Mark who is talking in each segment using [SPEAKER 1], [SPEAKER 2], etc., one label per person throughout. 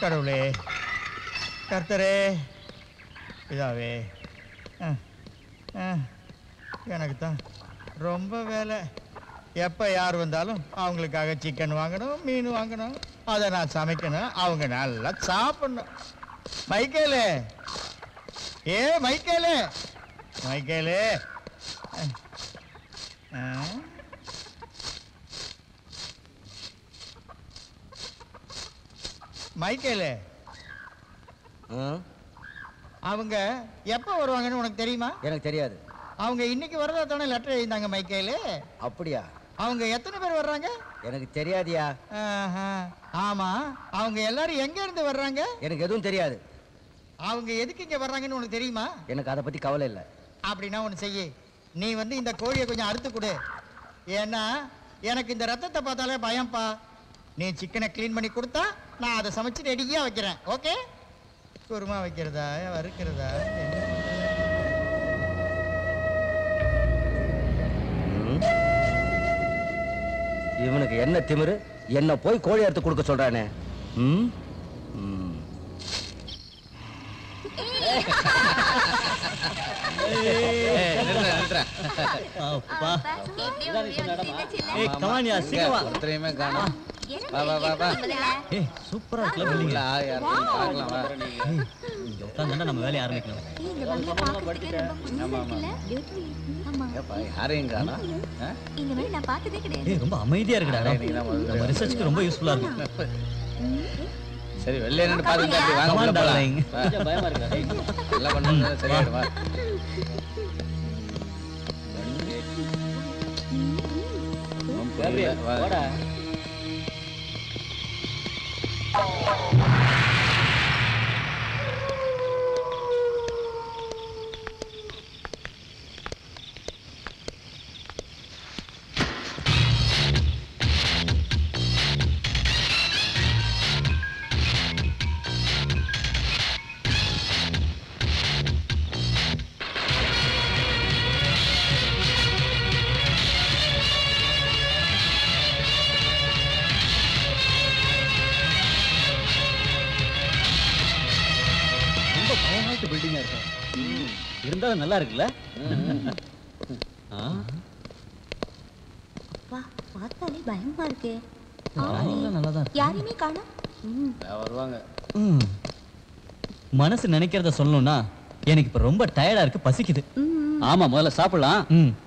[SPEAKER 1] கடவுளே, கர்த்தரே, இதாவே எனக்கு தான் ரொம்ப வேலை. எப்போ யார் வந்தாலும் அவங்களுக்காக சிக்கன் வாங்கணும், மீன் வாங்கணும், அதை நான் சமைக்கணும், அவங்க நல்லா சாப்பிடணும். மைக்கேலு, ஏ மைக்கேலு, மைக்கேலு, மைக்கேலு, அவங்க எப்போ வருவாங்கன்னு உனக்கு தெரியுமா?
[SPEAKER 2] எனக்கு தெரியாது.
[SPEAKER 1] அவங்க இன்னைக்கு வரதா தானே லெட்டர் எழுதினாங்க மைக்கேலு.
[SPEAKER 2] அப்படியா?
[SPEAKER 1] அவங்க எத்தனை பேர் வர்றாங்க?
[SPEAKER 2] எனக்கு தெரியாதியா.
[SPEAKER 1] ஆமா, அவங்க எல்லாரும் எங்க இருந்து வர்றாங்க?
[SPEAKER 2] எனக்கு எதுவும் தெரியாது.
[SPEAKER 1] அவங்க எதுக்கு இங்க வர்றாங்கன்னு உனக்கு தெரியுமா?
[SPEAKER 2] எனக்கு அதை பத்தி கவலை இல்லை.
[SPEAKER 1] அப்படின்னா ஒன்று செய்ய, நீ வந்து இந்த கோழியை கொஞ்சம் அறுத்து கொடு. ஏன்னா எனக்கு இந்த ரத்தத்தை பார்த்தாலே பயம்பா. நீ சிக்கனை க்ளீன் பண்ணி கொடுத்தா நான் அதை சமைச்சு ரெடியாக வைக்கிறேன். ஓகே? குருமா வைக்கிறதா வறுக்கிறதா?
[SPEAKER 2] இவனுக்கு என்ன திமிரு, என்ன போய் கோழி அறுத்து கொடுக்க சொல்றானே.
[SPEAKER 3] நம்ம வேலையை ஆரம்பிக்கணும். ரொம்ப அமைதியா இருக்குடா. நம்ம ரிசர்ச்க்கு ரொம்ப யூஸ்ஃபுல்லா இருக்கு.
[SPEAKER 4] சரி, வெளில என்னன்னு பாருங்க. வாங்க போலாம். பயமா இருக்கா? எல்லாம் பண்ணா சரியாடுமா? வாடா.
[SPEAKER 3] பில்டிங்கா இருக்கு. இருந்தாலும் நல்லா இருக்குல்ல?
[SPEAKER 5] அப்பா, பார்த்தாலே பயமா இருக்கே.
[SPEAKER 3] நல்லாதான்.
[SPEAKER 5] யாரையுமே காணோம்.
[SPEAKER 4] வருவாங்க.
[SPEAKER 3] மனசு நினைக்கிறத சொல்லணும்னா எனக்கு இப்ப ரொம்ப டயர்டா இருக்கு, பசிக்குது. ஆமா, முதல்ல சாப்பிடலாம்,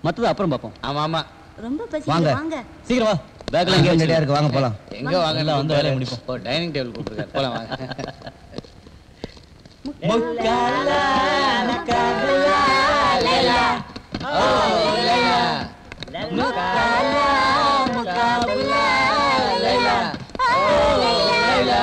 [SPEAKER 3] மத்தது அப்புறம் பாப்போம்.
[SPEAKER 4] ஆமா ஆமா,
[SPEAKER 5] ரொம்ப பசிக்குது. வாங்க
[SPEAKER 3] சீக்கிரம் வா. பேக்ல எங்க ரெடியா இருக்கு, வாங்க போலாம்.
[SPEAKER 4] எங்க வாங்க,
[SPEAKER 3] எல்லாம் வந்து வேலைய முடிப்போம்.
[SPEAKER 4] ஓ, டைனிங் டேபிள் கூப்பிட்டுருக்காரு, போலாம் வாங்க.
[SPEAKER 3] முக்காலா முக்காலா லேலா ஓ லேலா முக்காலா முக்காலா லேலா ஓ லேலா.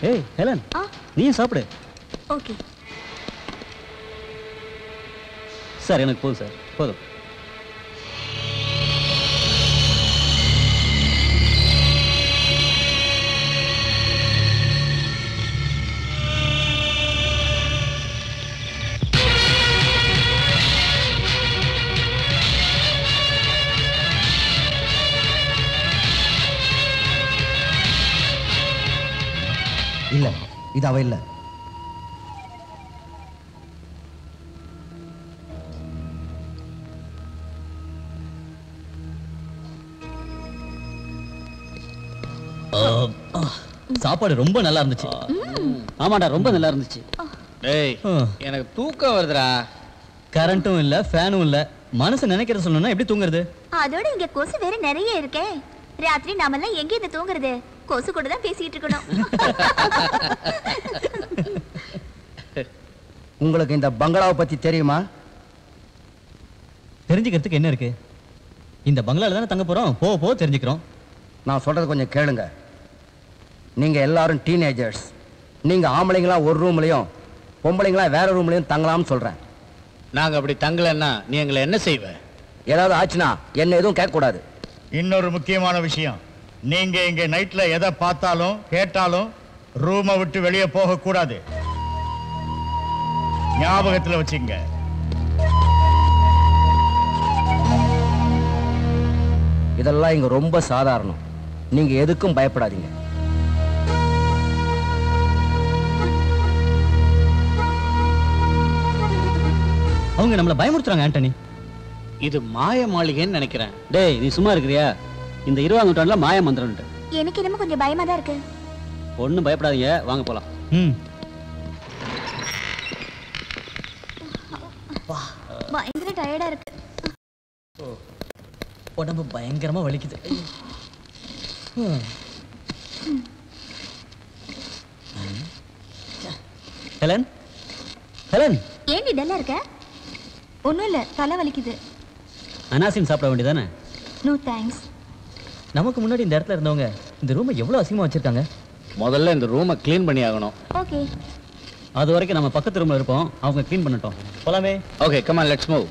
[SPEAKER 3] ஏய் ஹெலன், நீயும் சாப்பிடு.
[SPEAKER 5] ஓகே
[SPEAKER 3] சார், எனக்கு போதும் சார், போதும்.
[SPEAKER 2] இல்ல, இது அவ இல்ல.
[SPEAKER 3] சாப்பாடு ரொம்ப நல்லா இருந்துச்சு. ஆமாடா, ரொம்ப நல்லா இருந்துச்சு.
[SPEAKER 4] டேய், எனக்கு தூக்கம் வருதுடா.
[SPEAKER 3] கரண்ட்டும் இல்ல, ஃபேனும் இல்ல. மனசு நினைக்கிறத சொல்லணும்னா எப்படி தூங்குறது?
[SPEAKER 5] அதோட இங்க கொசு வேற நிறைய இருக்கே. ராத்திரி நாமெல்லாம் எங்க இருந்து தூங்குறது? கொசு கூட தான் பேசிட்டு இருக்கணும்.
[SPEAKER 2] உங்களுக்கு இந்த பங்களாவை பத்தி தெரியுமா?
[SPEAKER 3] தெரிஞ்சுக்கிறதுக்கு என்ன இருக்கு? இந்த பங்களால தானே தங்க போறோம், போ போ தெரிஞ்சுக்கிறோம்.
[SPEAKER 2] நான் சொல்றது கொஞ்சம் கேளுங்க. நீங்க எல்லாரும் டீனேஜர்ஸ். நீங்க ஆம்பளைங்களா ஒரு ரூம்லயும், பொம்பளைங்களா வேற ரூம்லயும் தங்கலாம்னு சொல்றேன்.
[SPEAKER 4] நாங்க அப்படி தங்கலன்னா நீ எங்களை என்ன செய்வ?
[SPEAKER 2] ஏதாவது ஆச்சுன்னா என்ன எதுவும் கேட்க கூடாது.
[SPEAKER 1] இன்னொரு முக்கியமான விஷயம், நீங்க இங்க நைட்ல எதை பார்த்தாலும் கேட்டாலும் ரூமை விட்டு வெளியே போக கூடாது. ஞாபகத்துல வச்சுங்க.
[SPEAKER 2] இதெல்லாம் இங்க ரொம்ப சாதாரணம். நீங்க எதுக்கும் பயப்படாதீங்க.
[SPEAKER 3] அவங்க நம்மள பயமுறுத்துறாங்க ஆண்டனி.
[SPEAKER 4] இது மாய மாளிகைன்னு நினைக்கிறேன்.
[SPEAKER 3] டேய் நீ சும்மா இருக்கிறியா? இந்த 20ஆம் நூற்றாண்டுல மாய மந்திரம்ட்டு.
[SPEAKER 5] எனக்கு என்னமோ கொஞ்சம் பயமா தான் இருக்கு.
[SPEAKER 3] ஒண்ணும் பயப்படாதீங்க, வாங்க போலாம்.
[SPEAKER 5] பயங்கர டயர்டா இருக்கு.
[SPEAKER 3] உடம்பு பயங்கரமா வலிக்குது. ஹெலன், ஹெலன்,
[SPEAKER 5] ஏன் நீ டல்லா இருக்க? ஒண்ணும் இல்ல, தலை வலிக்குது.
[SPEAKER 3] அனாசின் சாப்பிட வேண்டியதானே?
[SPEAKER 5] No thanks.
[SPEAKER 3] நமக்கு முன்னாடி இந்த இடத்துல இருந்தவங்க இந்த ரூமை எவ்வளவு அசிங்கமா வச்சிருக்காங்க.
[SPEAKER 4] முதல்ல இந்த ரூமை க்ளீன் பண்ணி ஆகணும்.
[SPEAKER 5] ஓகே.
[SPEAKER 3] அது வரைக்கும் நம்ம பக்கத்து ரூம்ல இருப்போம், அவங்க க்ளீன் பண்ணட்டும். போலாமே.
[SPEAKER 4] Okay, come on, let's move.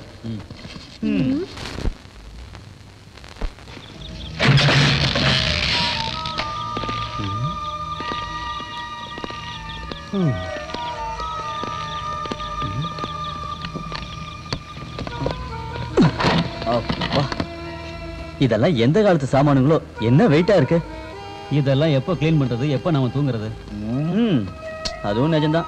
[SPEAKER 3] இதெல்லாம் எந்த காலத்து சாமானுங்களோ, என்ன வெயிட்டா இருக்கு. இதெல்லாம் எப்போ க்ளீன் பண்றது, எப்போ நாம தூங்குறது? அதுவும் நிஜம்தான்.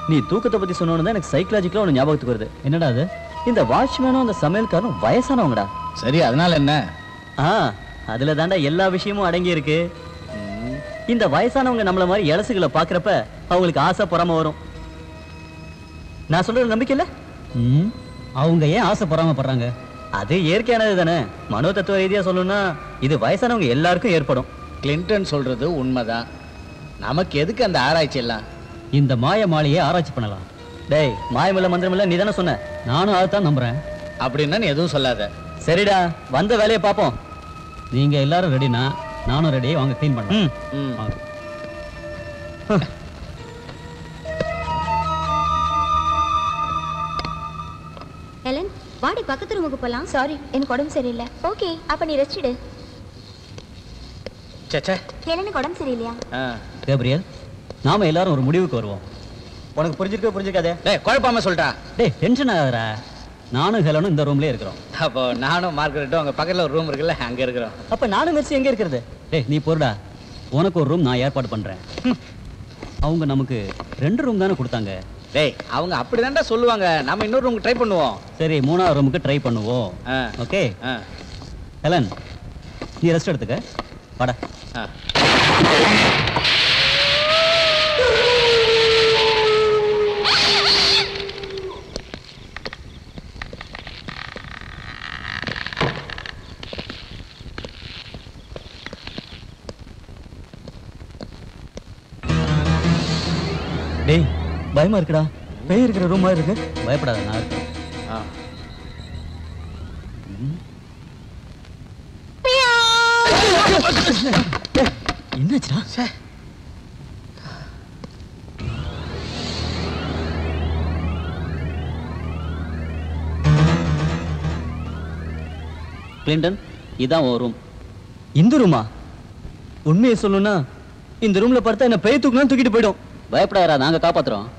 [SPEAKER 3] நீ தூக்கத்தை பத்தி சொன்னோன்னு தான் எனக்கு சைக்கலாஜிக்கலா ஒன்று ஞாபகத்துக்கு வருது. என்னடா அது? இந்த வாட்ச்மேனும் அந்த சமையல்காரனும் வயசானவங்கடா.
[SPEAKER 4] சரி, அதனால என்ன?
[SPEAKER 3] அதுல தாண்டா எல்லா விஷயமும் அடங்கி இருக்கு. இந்த வயசானவங்க நம்மள மாதிரி இலசுகளை பாக்குறப்ப அவங்களுக்கு ஆசை பொறாம வரும். நான் சொல்றது நம்பிக்கை இல்ல? அவங்க ஏன் ஆசை பொறாமப்படுறாங்க? அது இயற்கையானது தானே. மனோ தத்துவ ரீதியா சொல்லணும்னா இது வயசானவங்க எல்லாருக்கும் ஏற்படும்.
[SPEAKER 4] கிளின்டன் சொல்றது உண்மைதான். நமக்கு எதுக்கு அந்த ஆராய்ச்சி எல்லாம்?
[SPEAKER 3] இந்த மாய மாளிகையை ஆராய்ச்சி பண்ணலாம். டேய், மாயமில்ல மந்திரமில்ல நீ தானே சொன்ன. நானும் அதைத்தான் நம்புறேன்.
[SPEAKER 4] அப்படின்னா நீ எதுவும் சொல்லாத.
[SPEAKER 3] சரிடா, வந்த வேலையை பார்ப்போம். நீங்க எல்லாரும் ரெடினா நானும் ரெடி. வாங்க க்ளீன் பண்ணலாம்.
[SPEAKER 5] ஹெலன், வாடி பக்கத்து ரூமுக்கு போலாம். சாரி, எனக்கு உடம்பு சரியில்லை. ஓகே, அப்ப நீ ரெஸ்ட் எடு.
[SPEAKER 4] சச்சே,
[SPEAKER 5] ஹெலனுக்கு உடம்பு சரியில்லையா?
[SPEAKER 3] கேப்ரியல், நாம எல்லாரும் ஒரு முடிவுக்கு வருவோம். உனக்கு புரிஞ்சிருக்காதே?
[SPEAKER 4] டேய், குழப்பாம சொல்லிட்டா.
[SPEAKER 3] டேய், டென்ஷன் ஆகாதடா. நானும் ஹெலனும் இந்த ரூம்லயே இருக்கிறோம்.
[SPEAKER 4] அப்போ நானும் மார்கரெட்டும் அங்க பக்கத்துல ஒரு ரூம் இருக்குல்ல, அங்க இருக்கிறோம்.
[SPEAKER 3] அப்ப நானும் மெர்சி எங்க இருக்கிறது? டேய், நீ போறடா. உனக்கு ஒரு ரூம் நான் ஏற்பாடு பண்றேன். அவங்க நமக்கு 2 ரூம் தானே கொடுத்தாங்க.
[SPEAKER 4] டேய், அவங்க அப்படிதான்டா சொல்லுவாங்க. நாம இன்னொரு ரூமுக்கு ட்ரை பண்ணுவோம்.
[SPEAKER 3] சரி, 3ஆவது ரூமுக்கு ட்ரை பண்ணுவோம். ஓகே. ஹெலன், நீ ரெஸ்ட் எடுத்துக்க. வாடா. டேய், பயமா இருக்குடா. பேய் இருக்கிற ரூம் மாதிரி இருக்கு. பயப்படாத, நான் இருக்கேன். என்னாச்சுடா? கிளின்டன், இதான் ஒரு ரூம். இந்த ரூமா? உண்மையை சொல்லணும்னா இந்த ரூம்ல பார்த்தா என்ன பேய் தூக்குனா தூக்கிட்டு போயிடும். பயப்படாதா, நாங்க காப்பாத்துறோம்.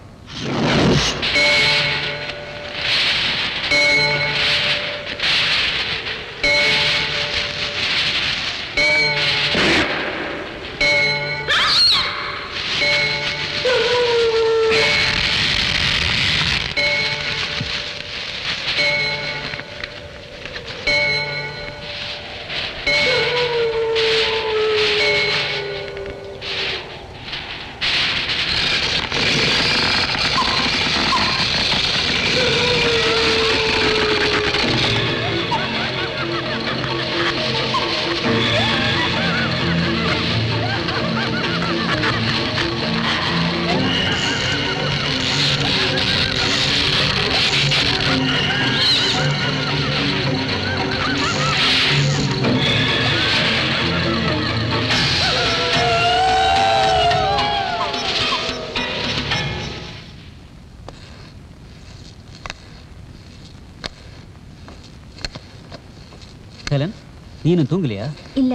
[SPEAKER 3] ஹெலன், நீ இன்னும் தூங்கலையா?
[SPEAKER 5] இல்ல,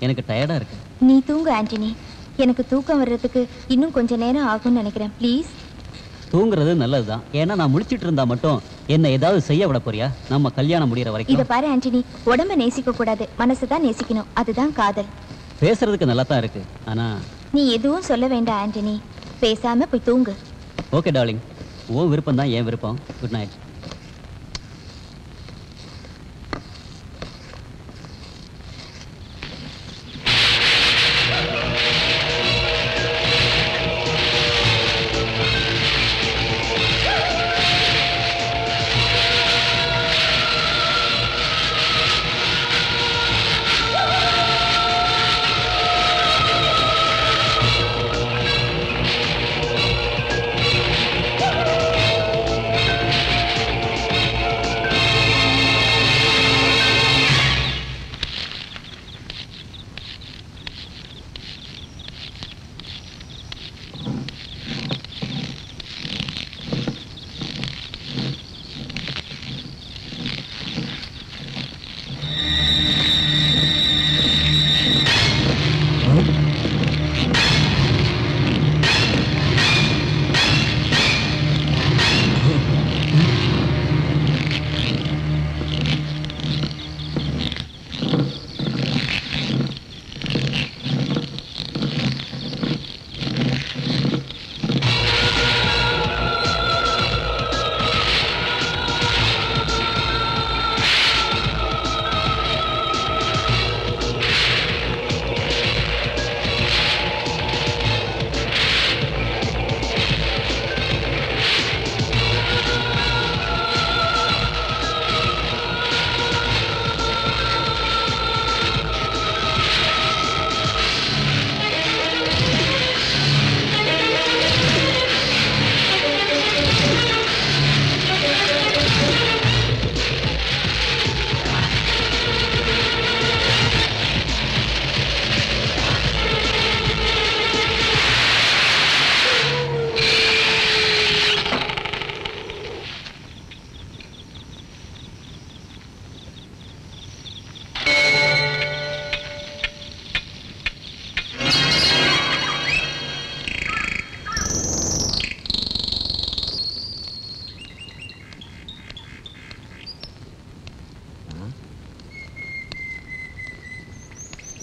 [SPEAKER 3] எனக்கு டயர்டா இருக்கு.
[SPEAKER 5] நீ தூங்கு ஆண்டனி. எனக்கு தூக்கம் வர்றதுக்கு இன்னும் கொஞ்ச நேரம் ஆகும்னு நினைக்கிறேன். ப்ளீஸ்.
[SPEAKER 3] தூங்குறது நல்லதுதான். ஏன்னா நான் முடிச்சிட்டு இருந்தா மட்டும் என்ன ஏதாவது செய்ய விட போறியா? நம்ம கல்யாணம் முடியற
[SPEAKER 5] இத
[SPEAKER 3] வரைக்கும்.
[SPEAKER 5] பாரு ஆண்டனி, உடம்ப நேசிக்க கூடாது, மனசுதான் நேசிக்கணும். அதுதான் காதல்.
[SPEAKER 3] பேசுறதுக்கு நல்லா தான் இருக்கு, ஆனா
[SPEAKER 5] நீ எதுவும் சொல்ல வேண்டாம் ஆண்டனி. பேசாம போய் தூங்கு.
[SPEAKER 3] ஓகே டார்லிங், உன் விருப்பம் தான் என் விருப்பம். Good night.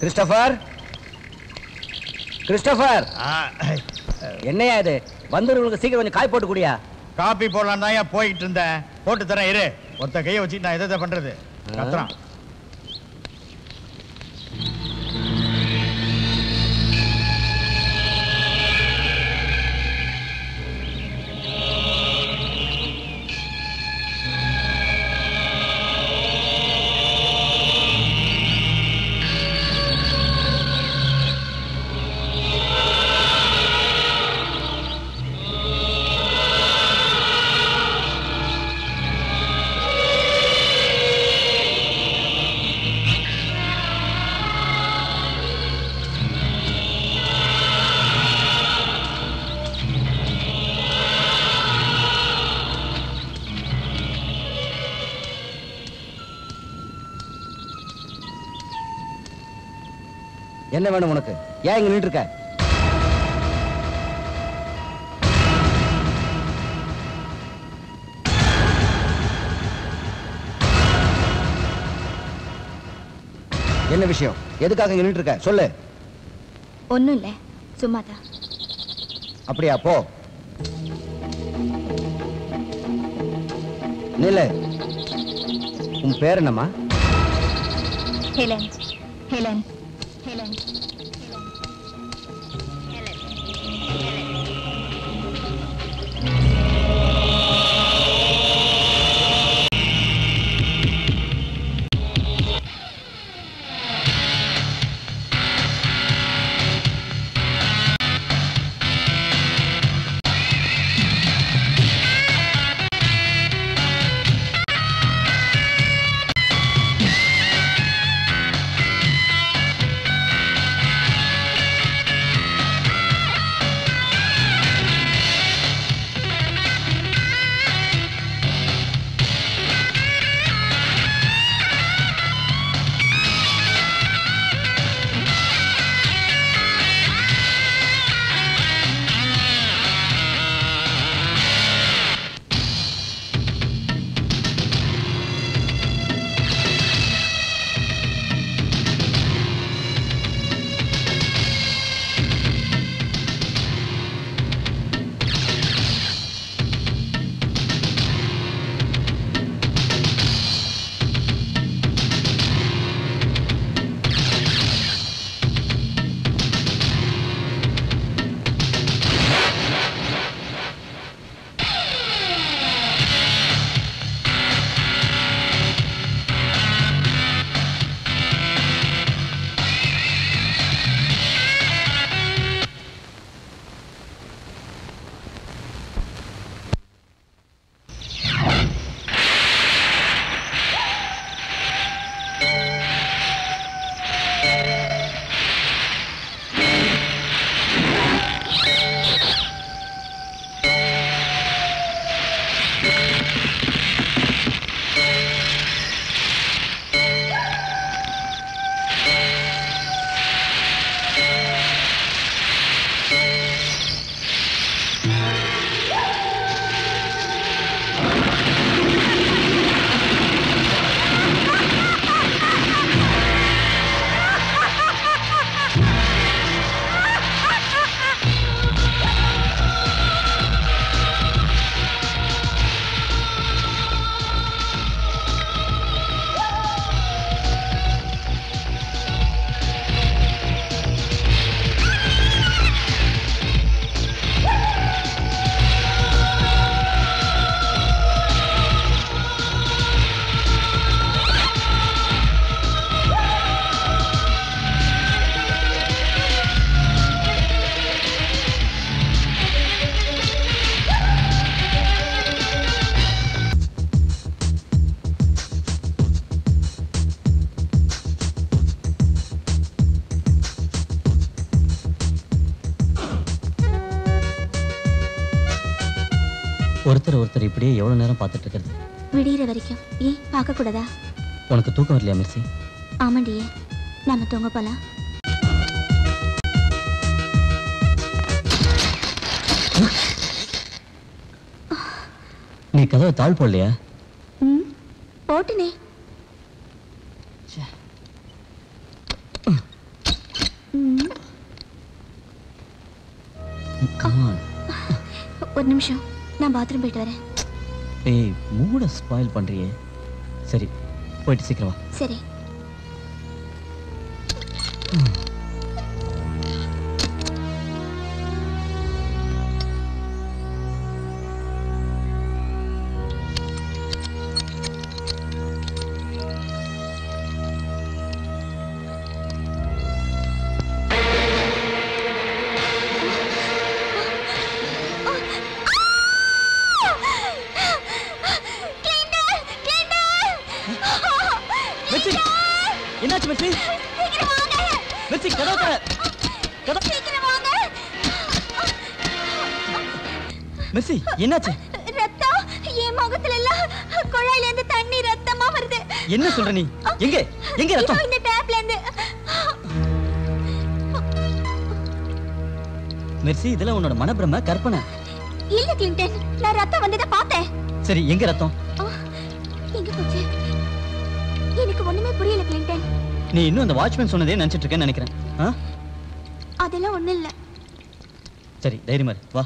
[SPEAKER 2] கிறிஸ்டோபர், கிறிஸ்டோபர், என்னையா இது? வந்தவங்களுக்கு சீக்கிரம் கொஞ்சம் காய் போட்டு குடியா.
[SPEAKER 1] காப்பி போடலாம் தான் போயிட்டு இருந்தேன். போட்டு தரேன் இரு. ஒருத்த கையை வச்சுட்டு நான் எதை பண்றது? கத்துறான்.
[SPEAKER 2] என்ன வேணும் உனக்கு? ஏன் இங்க நின்று இருக்க? என்ன விஷயம்? எதுக்காக இங்க நின்று இருக்க? சொல்லு.
[SPEAKER 5] ஒண்ணும் இல்ல, சும்மாதான்.
[SPEAKER 2] அப்படியா? போ. நில்லு. உன் பேர் என்னம்மா?
[SPEAKER 5] ஹெலன். ஹெலன். ஹெலன்.
[SPEAKER 3] ஒருத்தர் இப்படியே எவ்வளவு நேரம் பார்த்துட்டு இருக்கிறது?
[SPEAKER 5] விடிகிற வரைக்கும். ஏன் பார்க்க கூடாதா?
[SPEAKER 3] உனக்கு தூக்கம் வரலையா மெர்சி?
[SPEAKER 5] ஆமாண்டியே, நாம தூங்க போலாம்.
[SPEAKER 3] நீ கதவை தாழ் போடலையா?
[SPEAKER 5] போட்டுனே. ஒரு நிமிஷம், நான் பாத்ரூம் போயிட்டு வரேன்.
[SPEAKER 3] ஏய், மூட ஸ்பாயில் பண்றியே. சரி, போயிட்டு சீக்கிரம் வா.
[SPEAKER 5] சரி.
[SPEAKER 3] என்னாச்சு மெர்சி? மெர்சி, கதவு தர. மெர்சி, என்னாச்சு?
[SPEAKER 5] ரத்தம் என் முகத்துல எல்லாம் குழாயில இருந்து தண்ணி ரத்தமா வருது.
[SPEAKER 3] என்ன சொல்ற நீ? எங்க ரத்தம்?
[SPEAKER 5] இந்த டேப்ல இருந்து.
[SPEAKER 3] மெர்சி, இதெல்லாம் உன்னோட மனப்பிரம, கற்பனை.
[SPEAKER 5] இல்ல கிளின்டன், நான் ரத்தம் வந்ததை பார்த்தேன்.
[SPEAKER 3] சரி, எங்க ரத்தம்?
[SPEAKER 5] எங்க போச்சு? எனக்கு ஒண்ணுமே புரியல கிளின்டன்.
[SPEAKER 3] நீ இன்னும் அந்த வாட்ச்மேன் சொன்னதே நினைச்சிட்டு இருக்கேன்னு நினைக்கிறேன்.
[SPEAKER 5] அதெல்லாம் ஒண்ணும் இல்ல.
[SPEAKER 3] சரி, தைரியமா இரு, வா.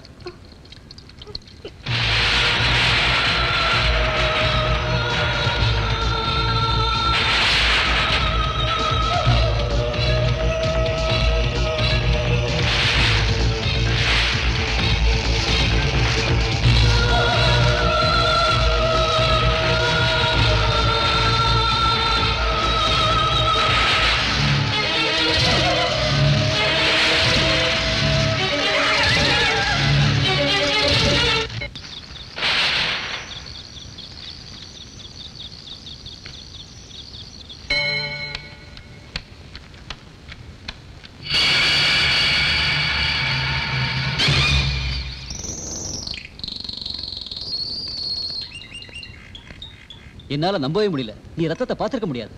[SPEAKER 3] என்னால நம்பவே முடியல. நீ ரத்தத்தை பார்த்திருக்க முடியாது.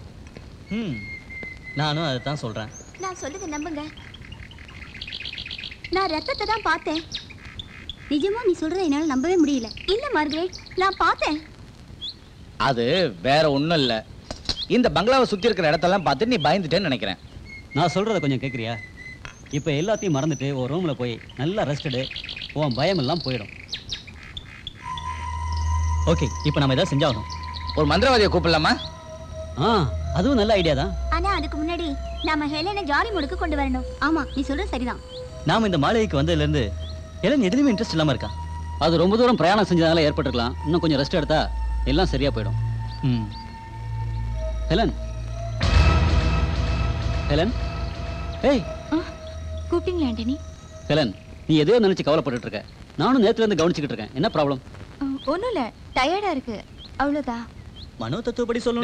[SPEAKER 3] நானும் அதை தான் சொல்றேன்.
[SPEAKER 5] நான் சொல்றதை நம்புங்க. நான் ரத்தத்தை தான் பார்த்தேன். நிஜமா நீ சொல்றதை என்னால நம்பவே முடியல. இல்ல மார்கரெட், நான் பார்த்தேன்.
[SPEAKER 4] அது வேற ஒண்ணும் இல்ல. இந்த பங்களாவை சுத்தி இருக்கிற இடத்தெல்லாம் பார்த்து நீ பயந்துட்டேன்னு நினைக்கிறேன்.
[SPEAKER 3] நான் சொல்றதை கொஞ்சம் கேட்குறியா? இப்போ எல்லாத்தையும் மறந்துட்டு ஒரு ரூம்ல போய் நல்லா ரெஸ்டடு, உன் பயம் எல்லாம் போயிடும். ஓகே, இப்போ நம்ம ஏதாவது செஞ்சாகணும்.
[SPEAKER 4] ஒரு மந்திரவாதியை கூப்பிடலாமா?
[SPEAKER 3] அதுவும் நல்ல ஐடியா தான்.
[SPEAKER 5] ஆனா அதுக்கு முன்னாடி நாம ஹெலனை ஜாலி மூடுக்கு கொண்டு வரணும். ஆமா, நீ சொல்றது சரிதான்.
[SPEAKER 3] நாம இந்த மாளிகைக்கு வந்ததுல இருந்து ஹெலன் எதுலயுமே இன்ட்ரெஸ்ட் இல்லாம இருக்கா. அது ரொம்ப தூரம் பிரயாணம் செஞ்சதால ஏற்பட்டிருக்கலாம். இன்னும் கொஞ்சம் ரெஸ்ட் எடுத்தா எல்லாம் சரியா போயிடும். ஹெலன், ஹெலன், ஏய்,
[SPEAKER 5] கூப்பிட்டீங்களா ஆண்டனி?
[SPEAKER 3] ஹெலன், நீ எதையோ நினைச்சு கவலைப்பட்டுட்டு இருக்க. நானும் நேத்துல இருந்து கவனிச்சுக்கிட்டு இருக்கேன். என்ன ப்ராப்ளம்?
[SPEAKER 5] ஒண்ணும் இல்ல, டயர்டா இருக்கு, அவ்வளவுதான்.
[SPEAKER 3] மனோ தத்துவப்படி சொல்லணும்.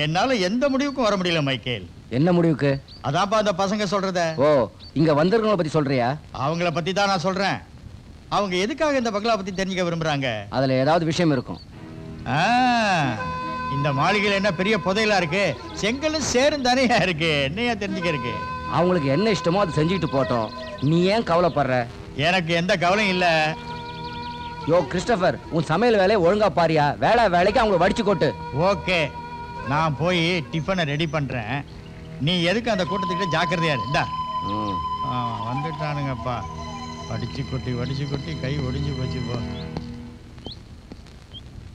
[SPEAKER 1] என்னால எந்த முடிவுக்கும் வர முடியல மைக்கேல்.
[SPEAKER 2] என்ன முடிவுக்கு?
[SPEAKER 1] அதான்ப்பா அந்த பசங்க சொல்றத.
[SPEAKER 2] ஓ, இங்க வந்திருக்கவங்கள பத்தி சொல்றியா?
[SPEAKER 1] அவங்கள பத்தி தான் நான் சொல்றேன். அவங்க எதுக்காக இந்த பங்களா பத்தி தெரிஞ்சுக்க விரும்புறாங்க?
[SPEAKER 2] அதுல ஏதாவது விஷயம் இருக்கும்.
[SPEAKER 1] இந்த மாளிகையில் என்ன பெரிய புதையலா இருக்கு? செங்கலும் சேரும் தானே இருக்கு. என்னையா தெரிஞ்சுக்க இருக்கு?
[SPEAKER 2] அவங்களுக்கு என்ன இஷ்டமோ அதை செஞ்சுக்கிட்டு போட்டோம். நீ ஏன் கவலைப்படுற?
[SPEAKER 1] எனக்கு எந்த கவலையும் இல்ல.
[SPEAKER 2] யோ கிறிஸ்டபர், உன் சமையல் வேலையை ஒழுங்கா பாரியா. வேலைக்கு அவங்களை வடிச்சு கொட்டு.
[SPEAKER 1] ஓகே, நான் போய் டிஃபனை ரெடி பண்றேன். நீ எதுக்கு அந்த கூட்டத்துக்கிட்ட ஜாக்கிரதையா இருந்தா? வந்துட்டானுங்கப்பா. வடிச்சு கொட்டி கை ஒடிஞ்சு போச்சு. போ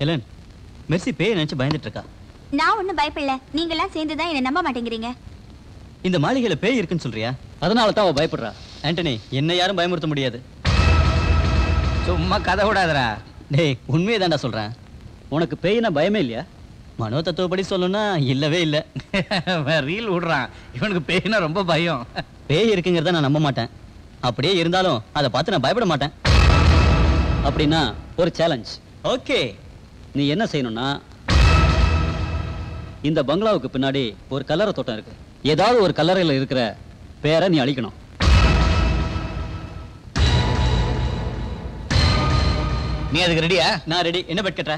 [SPEAKER 3] ஹெலன், மெர்சி பேய் நினைச்சு பயந்துட்டு இருக்கா.
[SPEAKER 5] நான் ஒண்ணும் பயப்படல. நீங்க எல்லாம் சேர்ந்துதான் என்ன நம்ப மாட்டேங்கிறீங்க.
[SPEAKER 3] இந்த மாளிகையில பேய் இருக்குன்னு சொல்றியா? அதனால தான் அவ பயப்படுறா. ஆண்டனி, என்ன யாரும் பயமுறுத்த முடியாது.
[SPEAKER 4] சும்மா கதை விடாதடா.
[SPEAKER 3] டேய், உண்மையை தான்டா சொல்றேன். உனக்கு பேய்னா பயமே இல்லையா? மனோ தத்துவப்படி சொல்லணும்னா இல்லவே இல்லை.
[SPEAKER 4] ரீல் விடுறான். இவனுக்கு பேய்னா ரொம்ப பயம்.
[SPEAKER 3] பேய் இருக்குங்கிறத நான் நம்ப மாட்டேன். அப்படியே இருந்தாலும் அதை பார்த்து நான் பயப்பட மாட்டேன். அப்படின்னா ஒரு சேலஞ்ச். ஓகே, நீ என்ன செய்யணும்னா இந்த பங்களாவுக்கு பின்னாடி ஒரு கல்லறை தோட்டம் இருக்கு. ஏதாவது ஒரு கல்லறையில் இருக்கிற பேரை நீ அழிக்கணும்.
[SPEAKER 4] நீ அதுக்கு ரெடியா?
[SPEAKER 3] நான் ரெடி. என்ன பெட் கட்டுற?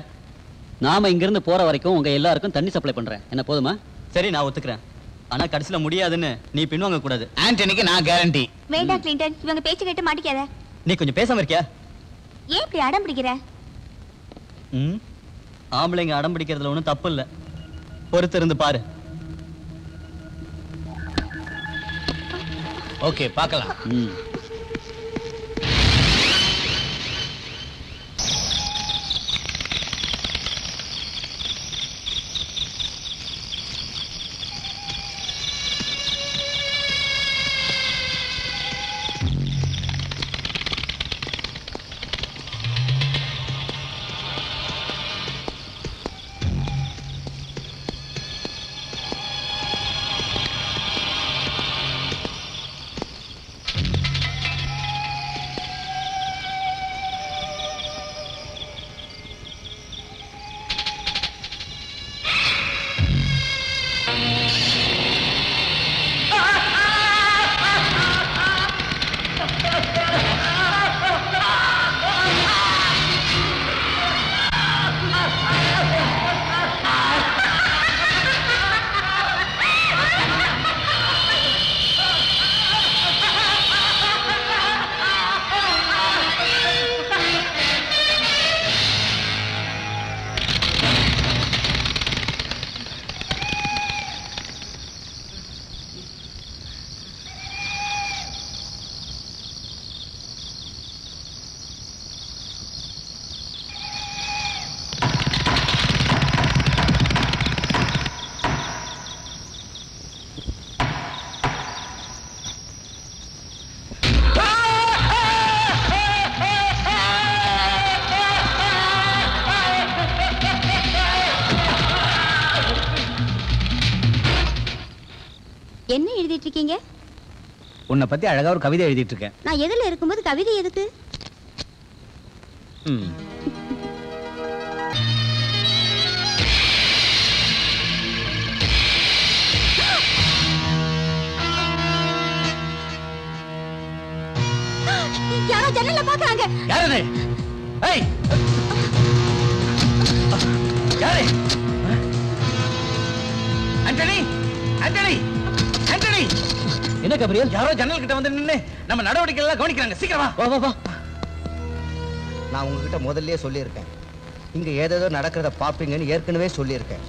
[SPEAKER 3] நாம இங்கிருந்து போற வரைக்கும் உங்க எல்லாருக்கும் தண்ணி சப்ளை பண்றேன். என்ன போதுமா? சரி, நான் ஒத்துக்கிறேன். ஆனா கடைசியில முடியாதுன்னு நீ பின்வாங்க கூடாது.
[SPEAKER 4] ஆண்டனிக்கு நான் கேரண்டி.
[SPEAKER 5] வேண்டாம் கிளின்டன், இவங்க பேச்சு கேட்டு மாட்டிக்காத.
[SPEAKER 3] நீ கொஞ்சம் பேசாம இருக்கியா?
[SPEAKER 5] ஏன் இப்படி அடம் பிடிக்கிற?
[SPEAKER 3] ஆம்பளைங்க அடம் பிடிக்கிறதுல ஒன்றும் தப்பு இல்லை. பொறுத்து இருந்து பாரு.
[SPEAKER 4] ஓகே, பார்க்கலாம்.
[SPEAKER 5] என்ன எழுதிட்டு இருக்கீங்க?
[SPEAKER 4] உன்னை பத்தி அழகா ஒரு கவிதை எழுதிட்டு இருக்கேன்.
[SPEAKER 5] நான் எதிரில் இருக்கும்போது கவிதை எதுக்கு? யாரோ ஜன்னல்ல பாக்குறாங்க.
[SPEAKER 4] யாரு? ஏய், யாரு? ஆண்டனி, ஆண்டனி, ஆண்டனி!
[SPEAKER 3] என்ன கபிரியல்?
[SPEAKER 4] யாரோ ஜன்னல் கிட்ட வந்து நின்னு நம்ம நடவடிக்கை எல்லாம் கவனிக்கிறாங்க. சீக்கிரமா
[SPEAKER 3] வா வா வா.
[SPEAKER 2] நான் உங்ககிட்ட முதல்லயே சொல்லியிருக்கேன், இங்க ஏதேதோ நடக்கிறத பாப்பீங்கன்னு ஏற்கனவே சொல்லியிருக்கேன்.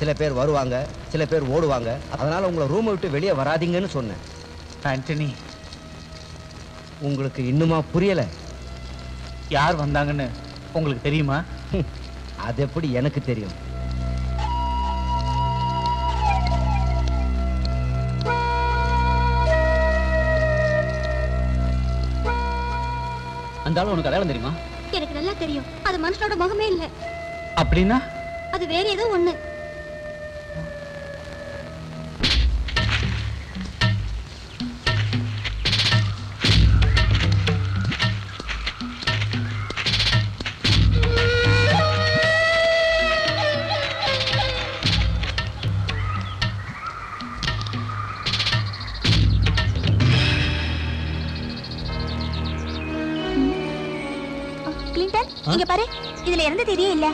[SPEAKER 2] சில பேர் வருவாங்க, சில பேர் ஓடுவாங்க. அதனால உங்களை ரூமை விட்டு வெளியே வராதீங்கன்னு சொன்னேன்.
[SPEAKER 4] ஆண்டனி,
[SPEAKER 2] உங்களுக்கு இன்னுமா புரியல?
[SPEAKER 4] யார் வந்தாங்கன்னு உங்களுக்கு தெரியுமா?
[SPEAKER 2] அது எப்படி எனக்கு தெரியும்?
[SPEAKER 3] அந்த ஆளு உனக்கு அடையாளம் தெரியுமா?
[SPEAKER 5] எனக்கு நல்லா தெரியும். அது மனுஷனோட முகமே இல்ல.
[SPEAKER 4] அப்படின்னா
[SPEAKER 5] அது வேற ஏதோ ஒண்ணு. இங்க பாரு, இதுல இறந்த தேதியே இல்ல.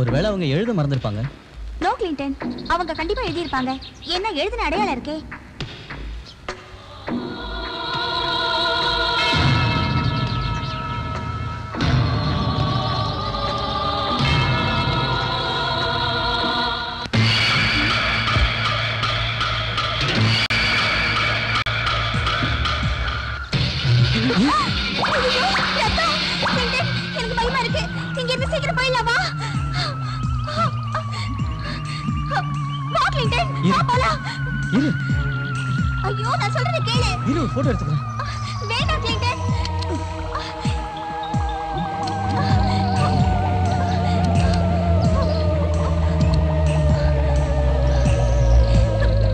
[SPEAKER 3] ஒருவேளை அவங்க எழுத மறந்துருப்பாங்க.
[SPEAKER 5] நோ கிளின்டன், அவங்க கண்டிப்பா எழுதியிருப்பாங்க. என்ன எழுதின அடையாளம் இருக்கே. எனக்கு பயமா இருக்கு. இங்க இருந்து சீக்கிரம் போயிடலாமா? வா கிளின்டன், வா போலாம்.
[SPEAKER 3] இரு.
[SPEAKER 5] ஐயோ, நான் சொல்றத கேளு.
[SPEAKER 3] இரு, போட்டோ எடுத்துக்கிறேன்.
[SPEAKER 5] வேண்டாம் கிளின்டன்.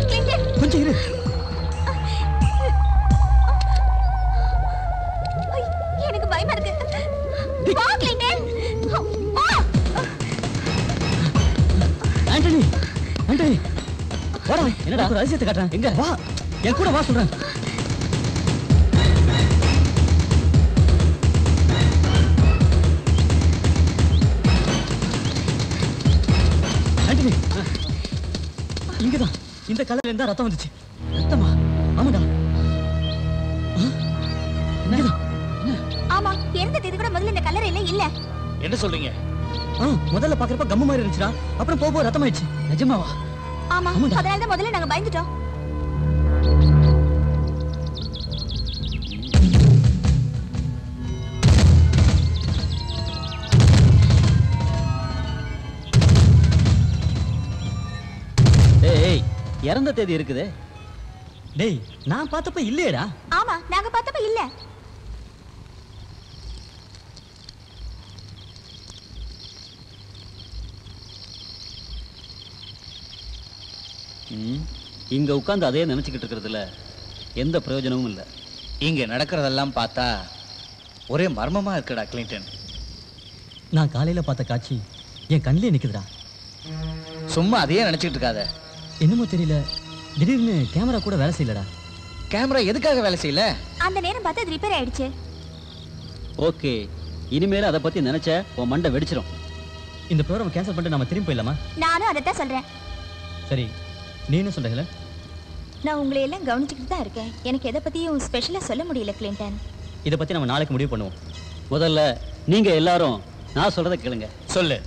[SPEAKER 5] கிளின்டன்,
[SPEAKER 3] கொஞ்சம் இரு. ஒரு அதிசயத்தை காட்டுறேன். எங்க வா, என் கூட வா சொல்றேன். ஆண்டனி, இங்கதான் இந்த கலர்ல இருந்தா ரத்தம் வந்துச்சு. ரத்தமா? ஆமாடா. இங்கதான்.
[SPEAKER 5] ஆமா, இறந்த தேதி கூட முதல்ல இந்த கலர் இல்ல.
[SPEAKER 4] என்ன சொல்றீங்க?
[SPEAKER 3] முதல்ல பாக்குறப்ப கம்மு மாதிரி இருந்துச்சுடா. அப்புறம் போக ரத்தம் ஆயிடுச்சு. நிஜமாவா?
[SPEAKER 5] ஆமா, அதனால தான் முதல்ல நாங்க பயந்துட்டோம்.
[SPEAKER 3] ஏய், இறந்த தேதி இருக்குது. டேய், நான் பார்த்தப்ப இல்லையேடா.
[SPEAKER 5] ஆமா, நாங்க பார்த்தப்ப இல்ல.
[SPEAKER 3] இங்க உட்கார்ந்து அதே நினைச்சுக்கிட்டு இருக்கிறதுல எந்த பிரயோஜனமும் இல்லை.
[SPEAKER 4] இங்க நடக்கிறதெல்லாம் பார்த்தா ஒரே மர்மமா இருக்குடா கிளின்டன்.
[SPEAKER 3] நான் காலையில பார்த்த காட்சி என் கண்ணிலே நிக்குதுடா.
[SPEAKER 4] சும்மா அதையே நினைச்சிட்டு இருக்காத.
[SPEAKER 3] என்னமோ தெரியல, திடீர்னு கேமரா கூட வேலை செய்யலடா.
[SPEAKER 4] கேமரா எதுக்காக வேலை செய்யல?
[SPEAKER 5] அந்த நேரம் பார்த்து அது ரிப்பேர் ஆயிடுச்சு.
[SPEAKER 3] ஓகே, இனிமேல அதை பத்தி நினைச்ச உன் மண்டை வெடிச்சிரும். இந்த ப்ரோகிராம் கேன்சல் பண்ணிட்டு நாம திரும்பி போயிடலாமா?
[SPEAKER 5] நானும் அதைத்தான் சொல்றேன்.
[SPEAKER 3] சரி, நீ என்ன சொல்றீங்களா?
[SPEAKER 5] நான் உங்களை எல்லாம் கவனிச்சுக்கிட்டு தான் இருக்கேன். எனக்கு எதை பத்தியும் ஸ்பெஷலா சொல்ல முடியல கிளின்டன்.
[SPEAKER 3] இதை பத்தி நம்ம நாளைக்கு முடிவு பண்ணுவோம். முதல்ல நீங்க எல்லாரும் நான் சொல்றதை கேளுங்க.
[SPEAKER 4] சொல்லு.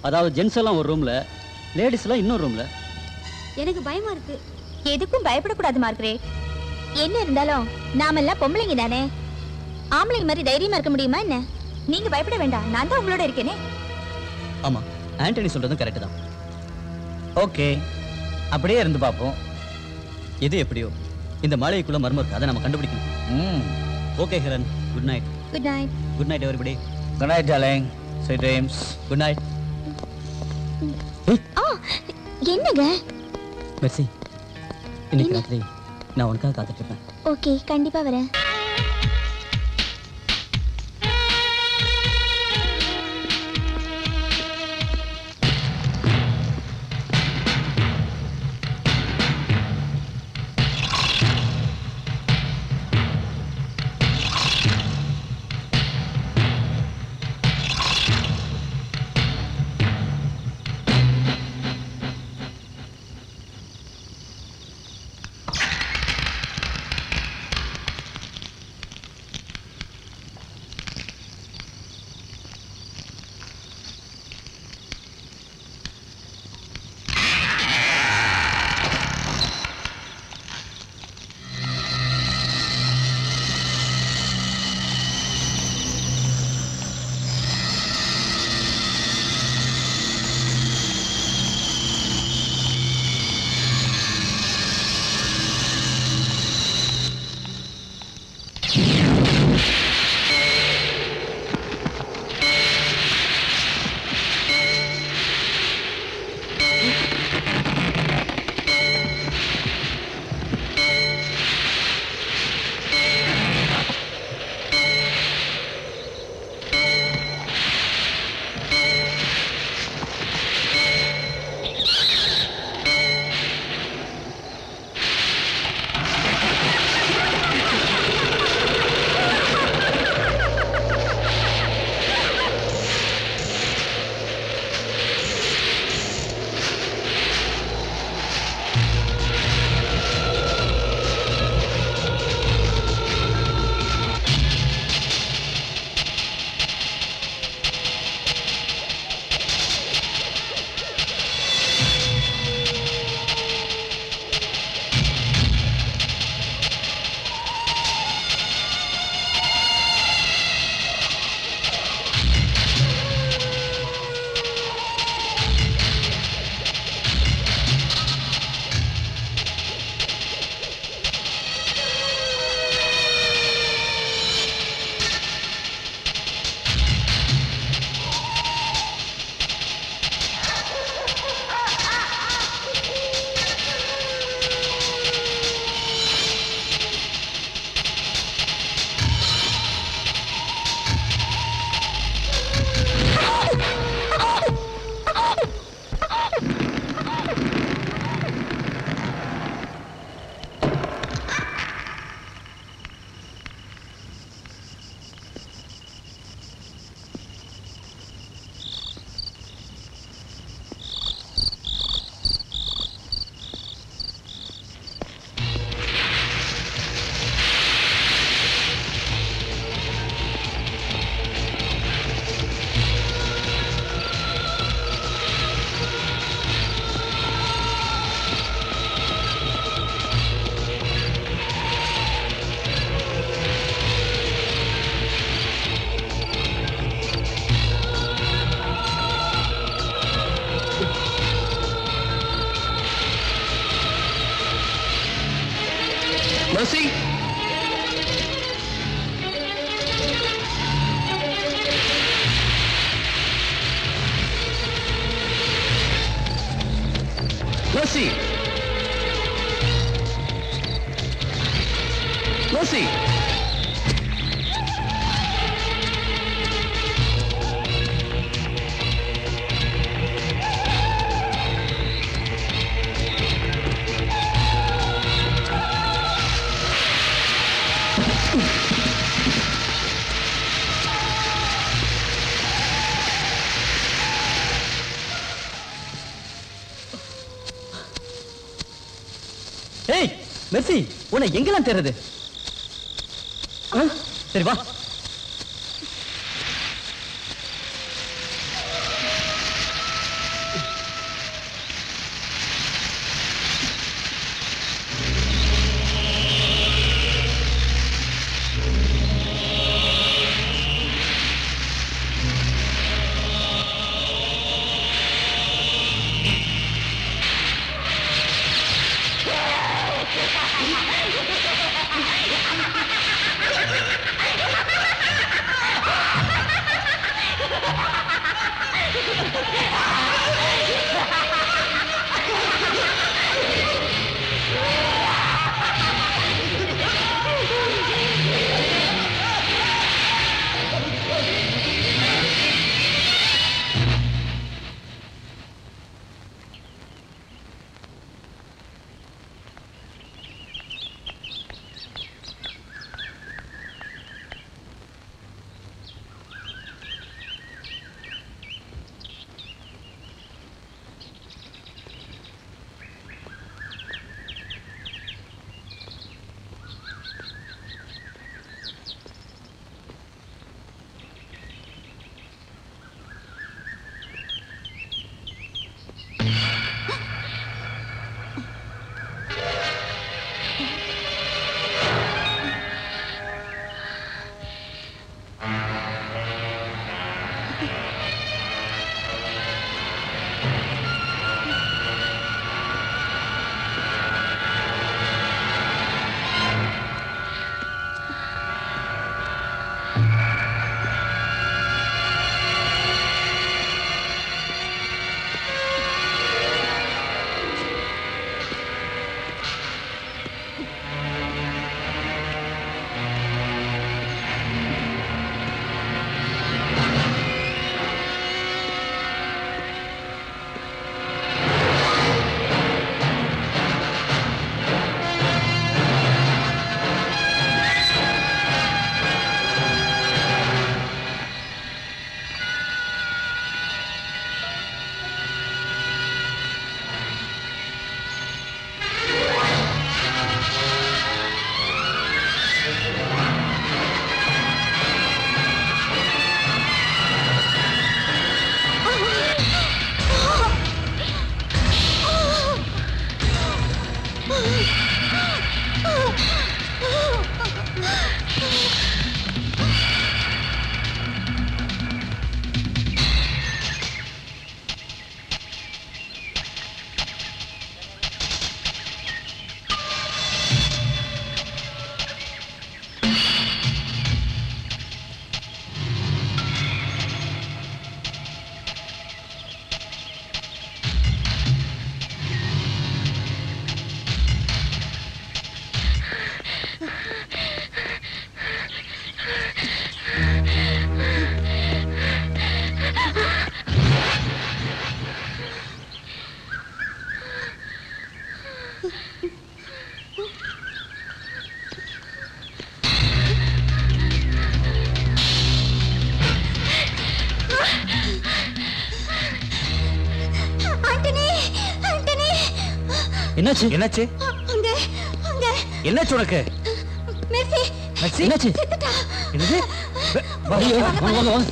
[SPEAKER 3] அதாவது ஜென்ஸ் எல்லாம் ஒரு ரூம்ல, லேடிஸ் எல்லாம் இன்னொரு ரூம்ல.
[SPEAKER 5] எனக்கு பயமா இருக்கு. எதுக்கும் பயப்படக்கூடாது மார்கரெட். என்ன இருந்தாலும் நாமெல்லாம் பொம்பளைங்க தானே. ஆம்பளைங்க மாதிரி தைரியமா இருக்க முடியுமா என்ன? நீங்க பயப்பட வேண்டாம், நான் தான் உங்களோட இருக்கேனே.
[SPEAKER 3] ஆமா, ஆண்டனி சொல்றதும் கரெக்ட் தான்.
[SPEAKER 4] ஓகே, அப்படியே இருந்து பார்ப்போம்.
[SPEAKER 3] எது எப்படியோ இந்த மாளிகைக்குள்ள மர்மம் இருக்கு, அதை நம்ம கண்டுபிடிக்கணும். Okay Helen, good night.
[SPEAKER 5] Good night.
[SPEAKER 3] Good night everybody.
[SPEAKER 4] Good night darling. Sweet dreams.
[SPEAKER 3] Good night.
[SPEAKER 5] என்னங்க?
[SPEAKER 3] மெர்சி, இன்னைக்கு ராத்திரி நான் உனக்காக காத்துட்டு இருப்பேன்.
[SPEAKER 5] ஓகே, கண்டிப்பா வரேன்.
[SPEAKER 4] மெர்சி.
[SPEAKER 3] ஏய் மெர்சி, உன்னை எங்கெல்லாம் தேடுறது? சரி வா.
[SPEAKER 4] என்னாச்சு? என்னாச்சு?
[SPEAKER 5] அங்க அங்க
[SPEAKER 4] என்னாச்சு உனக்கு?
[SPEAKER 5] மெர்சி
[SPEAKER 4] மெர்சி
[SPEAKER 3] என்னாச்சு?
[SPEAKER 5] செத்துட்டா.
[SPEAKER 4] என்னது?
[SPEAKER 3] ஐயோ, வாங்க வாங்க வாங்க.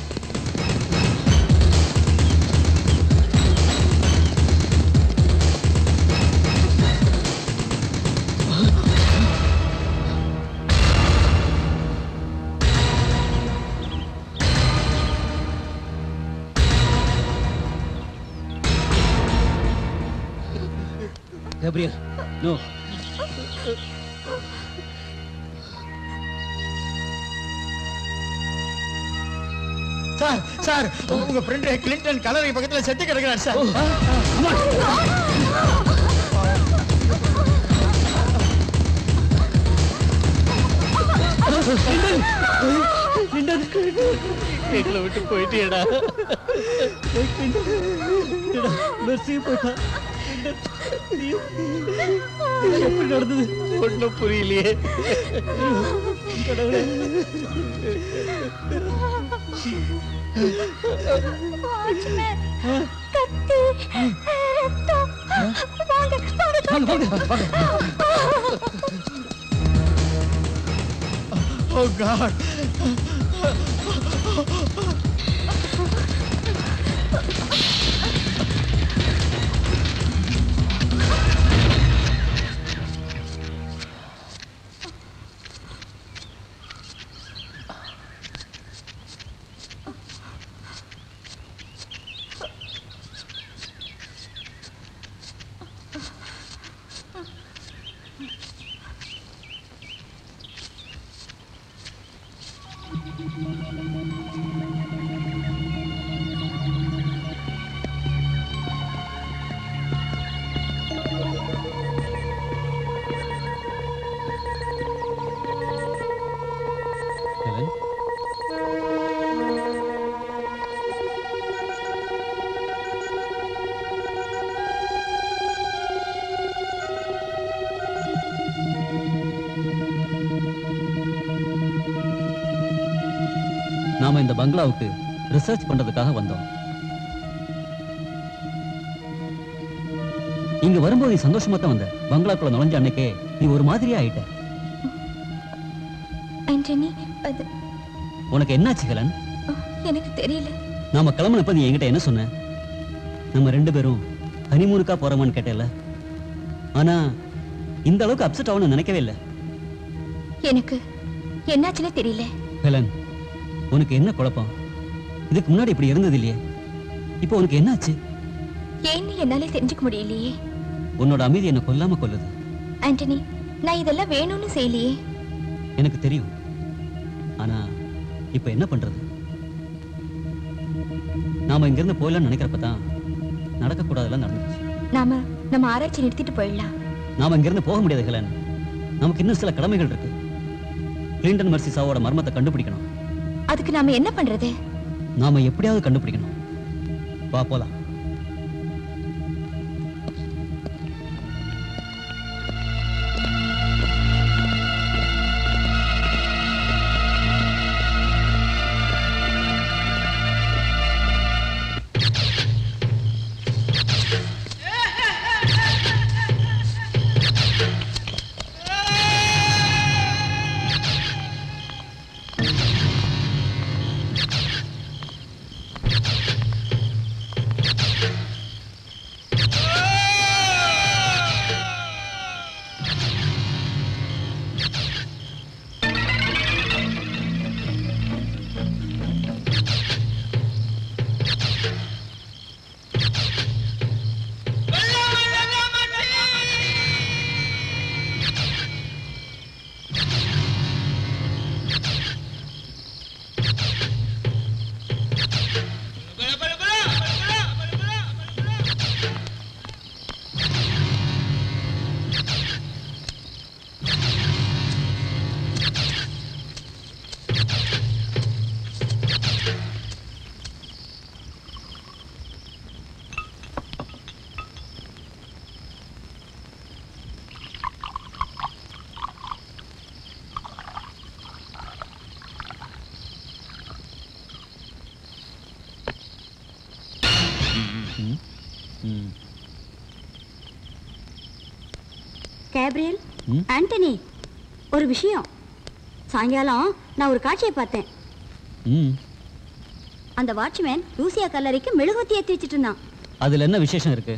[SPEAKER 4] Gabriel, no.
[SPEAKER 1] சார் சார் உங்க ஃப்ரெண்ட் கிளின்டன் கலரை பக்கத்துல செத்து கிடக்குறார் சார்.
[SPEAKER 3] எங்களை விட்டு போயிட்டேடா. போயிட்டா எப்படி நடந்தது ஒன்றும் புரியலையே.
[SPEAKER 1] Oh God!
[SPEAKER 3] நாம இந்த பங்களாவுக்கு ரிசர்ச் பண்றதுக்காக வந்தோம். இங்க வரும்போது நீ சந்தோஷமா தான் வந்த. பங்களாக்குள்ள நுழைஞ்ச அன்னைக்கே நீ ஒரு மாதிரியா ஆயிட்ட.
[SPEAKER 5] ஆண்டனி, அது
[SPEAKER 3] உனக்கு என்னாச்சு ஹெலன்?
[SPEAKER 5] எனக்கு தெரியல.
[SPEAKER 3] நாம கிளம்புனப்ப நீ என்கிட்ட என்ன சொன்ன? நம்ம 2 பேரும் ஹனிமூனுக்கா போறோமான்னு கேட்டேல்ல. ஆனா இந்த அளவுக்கு அப்செட் ஆகணும்னு நினைக்கவே இல்லை.
[SPEAKER 5] எனக்கு என்னாச்சுன்னே தெரியல.
[SPEAKER 3] ஹெலன், உனக்கு என்ன குழப்பம்? இதுக்கு முன்னாடி இப்படி இருந்தது இல்லையே. இப்போ உனக்கு என்னாச்சு?
[SPEAKER 5] ஏன்னு என்னாலே தெரிஞ்சுக்க முடியலையே.
[SPEAKER 3] உன்னோட அமைதி என்ன கொல்லாம கொல்லுது.
[SPEAKER 5] ஆண்டனி, நான் இதெல்லாம் வேணும்னு செய்யலையே.
[SPEAKER 3] எனக்கு தெரியும். ஆனா இப்ப என்ன பண்றது? நாம இங்க இருந்து போயிடலாம்னு நினைக்கிறப்ப தான் நடக்க கூடாதெல்லாம் நடந்துச்சு.
[SPEAKER 5] நம்ம ஆராய்ச்சி நிறுத்திட்டு போயிடலாம்.
[SPEAKER 3] நாம இங்க இருந்து போக முடியாது ஹெலன். நமக்கு இன்னும் சில கடமைகள் இருக்கு. கிளின்டன் மெர்சி சாவோட மர்மத்தை கண்டுபிடிக்கணும்.
[SPEAKER 5] அதுக்கு நாம என்ன பண்றது?
[SPEAKER 3] நாம எப்படியாவது கண்டுபிடிக்கணும். வா போலாம்.
[SPEAKER 6] கேப்ரியல், ஆண்டனி, ஒரு விஷயம். சாயங்காலம் நான் ஒரு காட்சியை பார்த்தேன். அந்த வாட்ச்மேன் லூசியா கல்லறைக்கு மெழுகுவத்தி ஏற்றி வச்சுட்டு இருந்தான்.
[SPEAKER 3] அதுல என்ன விசேஷம் இருக்கு?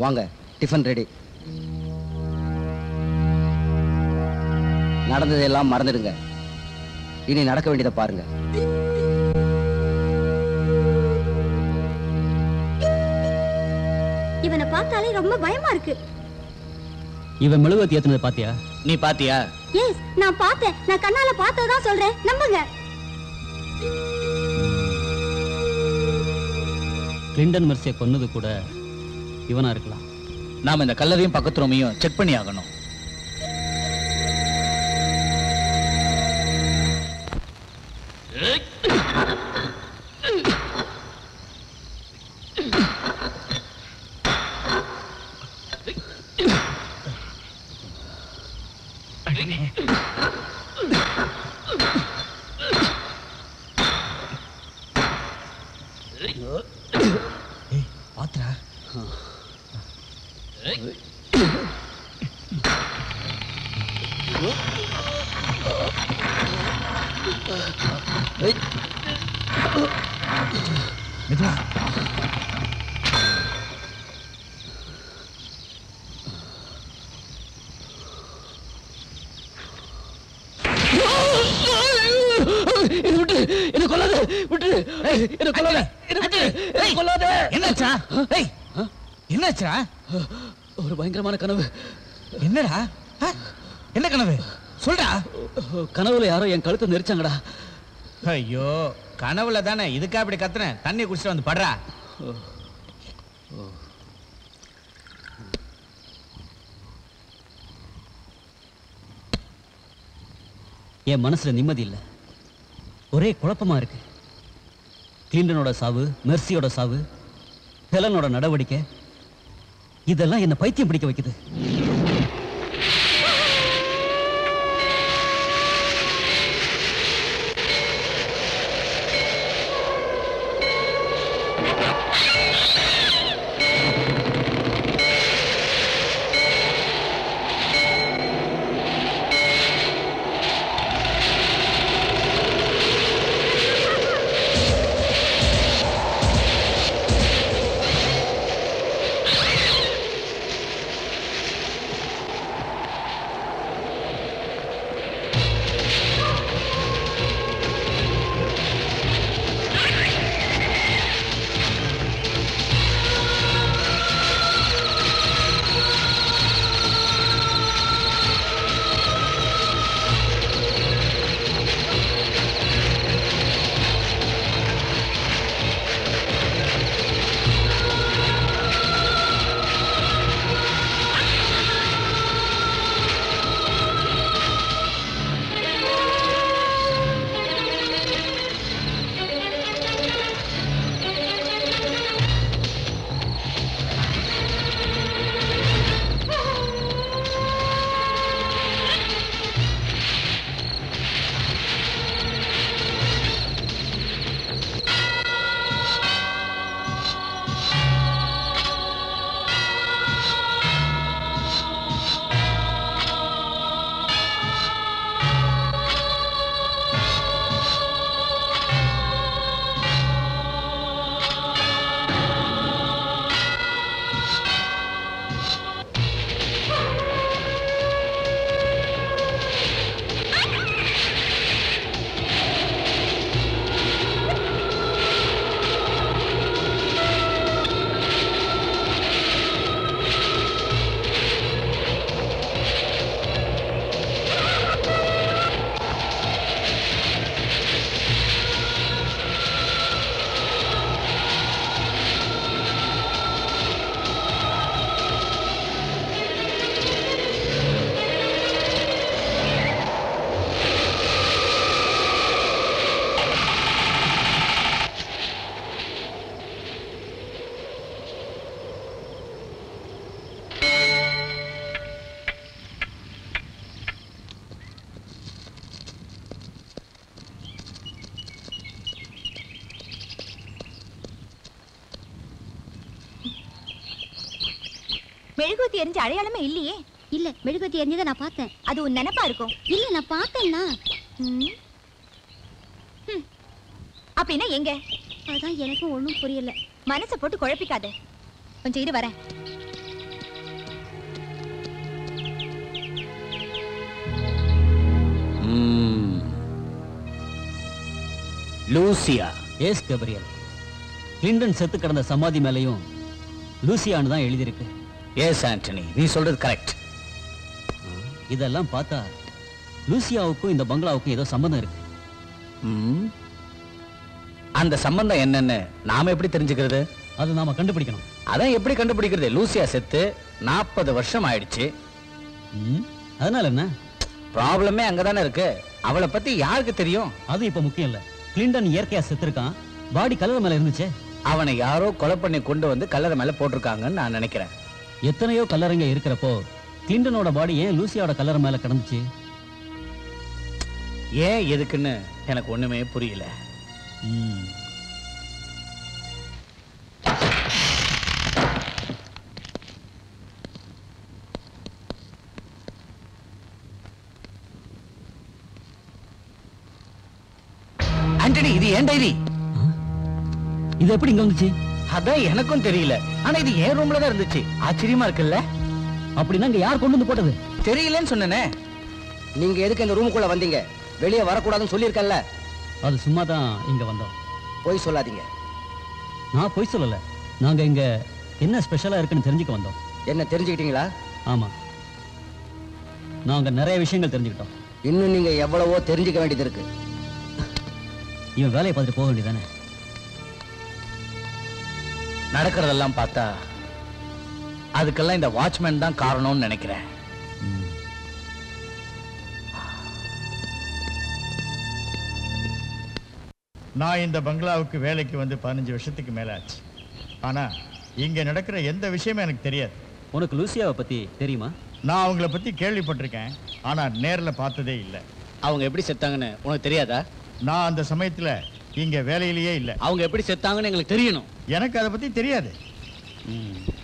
[SPEAKER 2] வாங்க, டிஃபன் ரெடி. நடந்ததெல்லாம் மறந்துடுங்க. இனி நடக்க வேண்டியதை பாருங்க.
[SPEAKER 6] இவனை பார்த்தாலே ரொம்ப பயமா இருக்கு.
[SPEAKER 3] இவன் மெழுகுவத்தி ஏத்துனதை பாத்தியா?
[SPEAKER 4] நீ பாத்தியா?
[SPEAKER 6] எஸ், நான் பார்த்தேன். நான் கண்ணால பார்த்ததான் சொல்றேன், நம்புங்க.
[SPEAKER 3] கிளின்டன் மெர்சியை கொன்னது கூட இவனா இருக்கலாம்.
[SPEAKER 4] நாம இந்த கல்லறையும் பக்கத்து ரூமையும் செக் பண்ணி ஆகணும். மெதுவா. விட்டு என்ன கொல்லாத, விட்டு என்ன கொல்லாத, என்ன கொல்லாத. என்னாச்சா? என்னாச்சா? ஒரு பயங்கரமான கனவு. என்னடா? என்ன கனவு சொல்றா? கனவுல யாரோ என் கழுத்தை நெரிச்சாங்கடா. ஐயோ, கனவுல தானே, இதுக்கா அப்படி கத்துன? தண்ணி குடிச்சிட்டு வந்து படுறா.
[SPEAKER 3] என் மனசுல நிம்மதி இல்லை, ஒரே குழப்பமா இருக்கு. கிளின்டனோட சாவு, மெர்சியோட சாவு, ஹெலனோட நடவடிக்கை, இதெல்லாம் என்ன பைத்தியம் பிடிக்க வைக்குது.
[SPEAKER 5] மெழுகுவத்தி எரிஞ்ச அடையாளமே இல்லையே.
[SPEAKER 6] இல்ல, மெழுகுவத்தி எரிஞ்சதை நான் பார்த்தேன்.
[SPEAKER 5] அது உன் நினைப்பா இருக்கும்.
[SPEAKER 6] இல்ல, நான் பார்த்தேன்னா.
[SPEAKER 5] அப்படின்னா எங்க?
[SPEAKER 6] அதான் எனக்கும் ஒண்ணும் புரியல.
[SPEAKER 5] மனசை போட்டு குழப்பிக்காத, கொஞ்சம் இரு வரேன்.
[SPEAKER 4] லூசியா.
[SPEAKER 3] எஸ் கேப்ரியல், கிளின்டன் செத்து கிடந்த சமாதி மேலையும் லூசியான்னு தான் எழுதியிருக்கு.
[SPEAKER 4] எஸ் ஆண்டனி, நீ சொல்றது கரெக்ட்.
[SPEAKER 3] இதெல்லாம் பார்த்தா லூசியாவுக்கும் இந்த பங்களாவுக்கும் ஏதோ சம்பந்தம் இருக்கு.
[SPEAKER 4] அந்த சம்பந்தம் என்னன்னு நாம எப்படி தெரிஞ்சுக்கிறது?
[SPEAKER 3] அது நாம கண்டுபிடிக்கணும்.
[SPEAKER 4] அதான் எப்படி கண்டுபிடிக்கிறது? லூசியா செத்து 40 வருஷம் ஆயிடுச்சு.
[SPEAKER 3] அதனால என்ன?
[SPEAKER 4] ப்ராப்ளமே அங்கதானே இருக்கு. அவளை பத்தி யாருக்கு தெரியும்?
[SPEAKER 3] அது இப்ப முக்கியம் இல்ல. கிளின்டன் இயற்கையா செத்துருக்கான், பாடி கல்லறை மேல இருந்துச்சு.
[SPEAKER 4] அவனை யாரோ கொலை பண்ணி கொண்டு வந்து கல்லறை மேல போட்டிருக்காங்கன்னு நான் நினைக்கிறேன்.
[SPEAKER 3] எத்தனையோ கல்லறைங்க இருக்கிறப்போ கிளின்டனோட பாடி ஏன் லூசியாவோட கல்லறை மேல கிடந்துச்சு?
[SPEAKER 4] ஏன் எதுக்குன்னு எனக்கு ஒண்ணுமே புரியல. ஆண்டனி, இது ஏன் டைரி?
[SPEAKER 3] இது எப்படி இங்க வந்துச்சு?
[SPEAKER 4] அதான் எனக்கும் தெரியல. ஆனா இது என் ரூம்ல தான் இருந்துச்சு. ஆச்சரியமா இருக்குல்ல?
[SPEAKER 3] அப்படின்னா இங்க யார் கொண்டு வந்து போட்டது?
[SPEAKER 4] தெரியலன்னு சொன்னேனே.
[SPEAKER 2] நீங்க எதுக்கு இந்த ரூமுக்குள்ள வந்தீங்க? வெளியே வரக்கூடாதுன்னு சொல்லியிருக்கேன்ல.
[SPEAKER 3] அது சும்மா தான் இங்க வந்தோம்.
[SPEAKER 2] போய் சொல்லாதீங்க.
[SPEAKER 3] நான் போய் சொல்லல. நாங்க இங்க என்ன ஸ்பெஷலா இருக்குன்னு தெரிஞ்சுக்க வந்தோம்.
[SPEAKER 2] என்ன தெரிஞ்சுக்கிட்டீங்களா?
[SPEAKER 3] ஆமா, நாங்க நிறைய விஷயங்கள் தெரிஞ்சுக்கிட்டோம்.
[SPEAKER 2] இன்னும் நீங்க எவ்வளவோ தெரிஞ்சுக்க வேண்டியது இருக்கு.
[SPEAKER 3] இவன் வேலையை பார்த்துட்டு போக வேண்டியதானே?
[SPEAKER 4] நடக்கிறதெல்லாம் பார்த்தா அதுக்கெல்லாம் இந்த வாட்ச்மேன் தான் காரணம்னு நினைக்கிறேன்.
[SPEAKER 1] நான் இந்த பங்களாவுக்கு வேலைக்கு வந்து 15 வருஷத்துக்கு மேல ஆச்சு. ஆனா இங்க நடக்கிற எந்த விஷயமும் எனக்கு தெரியாது.
[SPEAKER 3] உனக்கு லூசியாவை பத்தி தெரியுமா?
[SPEAKER 1] நான் அவங்கள பத்தி கேள்விப்பட்டிருக்கேன், ஆனா நேர்ல பார்த்ததே இல்லை.
[SPEAKER 4] அவங்க எப்படி செத்தாங்கன்னு உனக்கு தெரியாதா?
[SPEAKER 1] நான் அந்த சமயத்துல இங்க வேலையிலேயே இல்லை.
[SPEAKER 4] அவங்க எப்படி செத்தாங்கன்னு எங்களுக்கு தெரியணும்.
[SPEAKER 1] எனக்கு அதை பத்தி தெரியாது.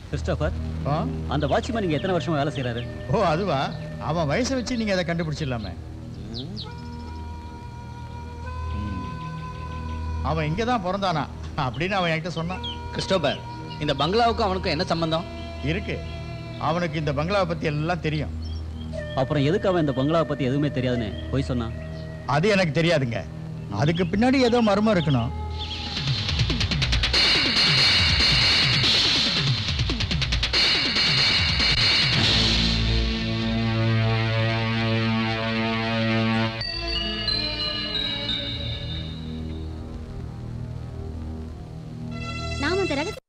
[SPEAKER 3] கிறிஸ்டோபர்,
[SPEAKER 1] ஆ?
[SPEAKER 3] அந்த வாட்ச்மேன் இங்க எத்தனை வருஷமா வேலை செய்யறாரு?
[SPEAKER 1] ஓ அதுவா? அவன் வயசை வச்சு நீங்க அதை கண்டுபிடிச்சிடலாமே. அவன் இங்க தான் பிறந்தானா அப்படின்னு அவன் என்கிட்ட சொன்னான்.
[SPEAKER 4] கிறிஸ்டோபர், இந்த பங்களாவுக்கும் அவனுக்கும் என்ன சம்பந்தம்
[SPEAKER 1] இருக்கு? அவனுக்கு இந்த பங்களாவை பத்தி எல்லாம் தெரியும்.
[SPEAKER 3] அப்புறம் எதுக்கு அவன் இந்த பங்களாவை பத்தி எதுவுமே தெரியாதுன்னு போய் சொன்னான்?
[SPEAKER 1] அது எனக்கு தெரியாதுங்க. அதுக்கு பின்னாடி ஏதோ மர்மம் இருக்கணும்.
[SPEAKER 6] நாம அந்த ரகசிய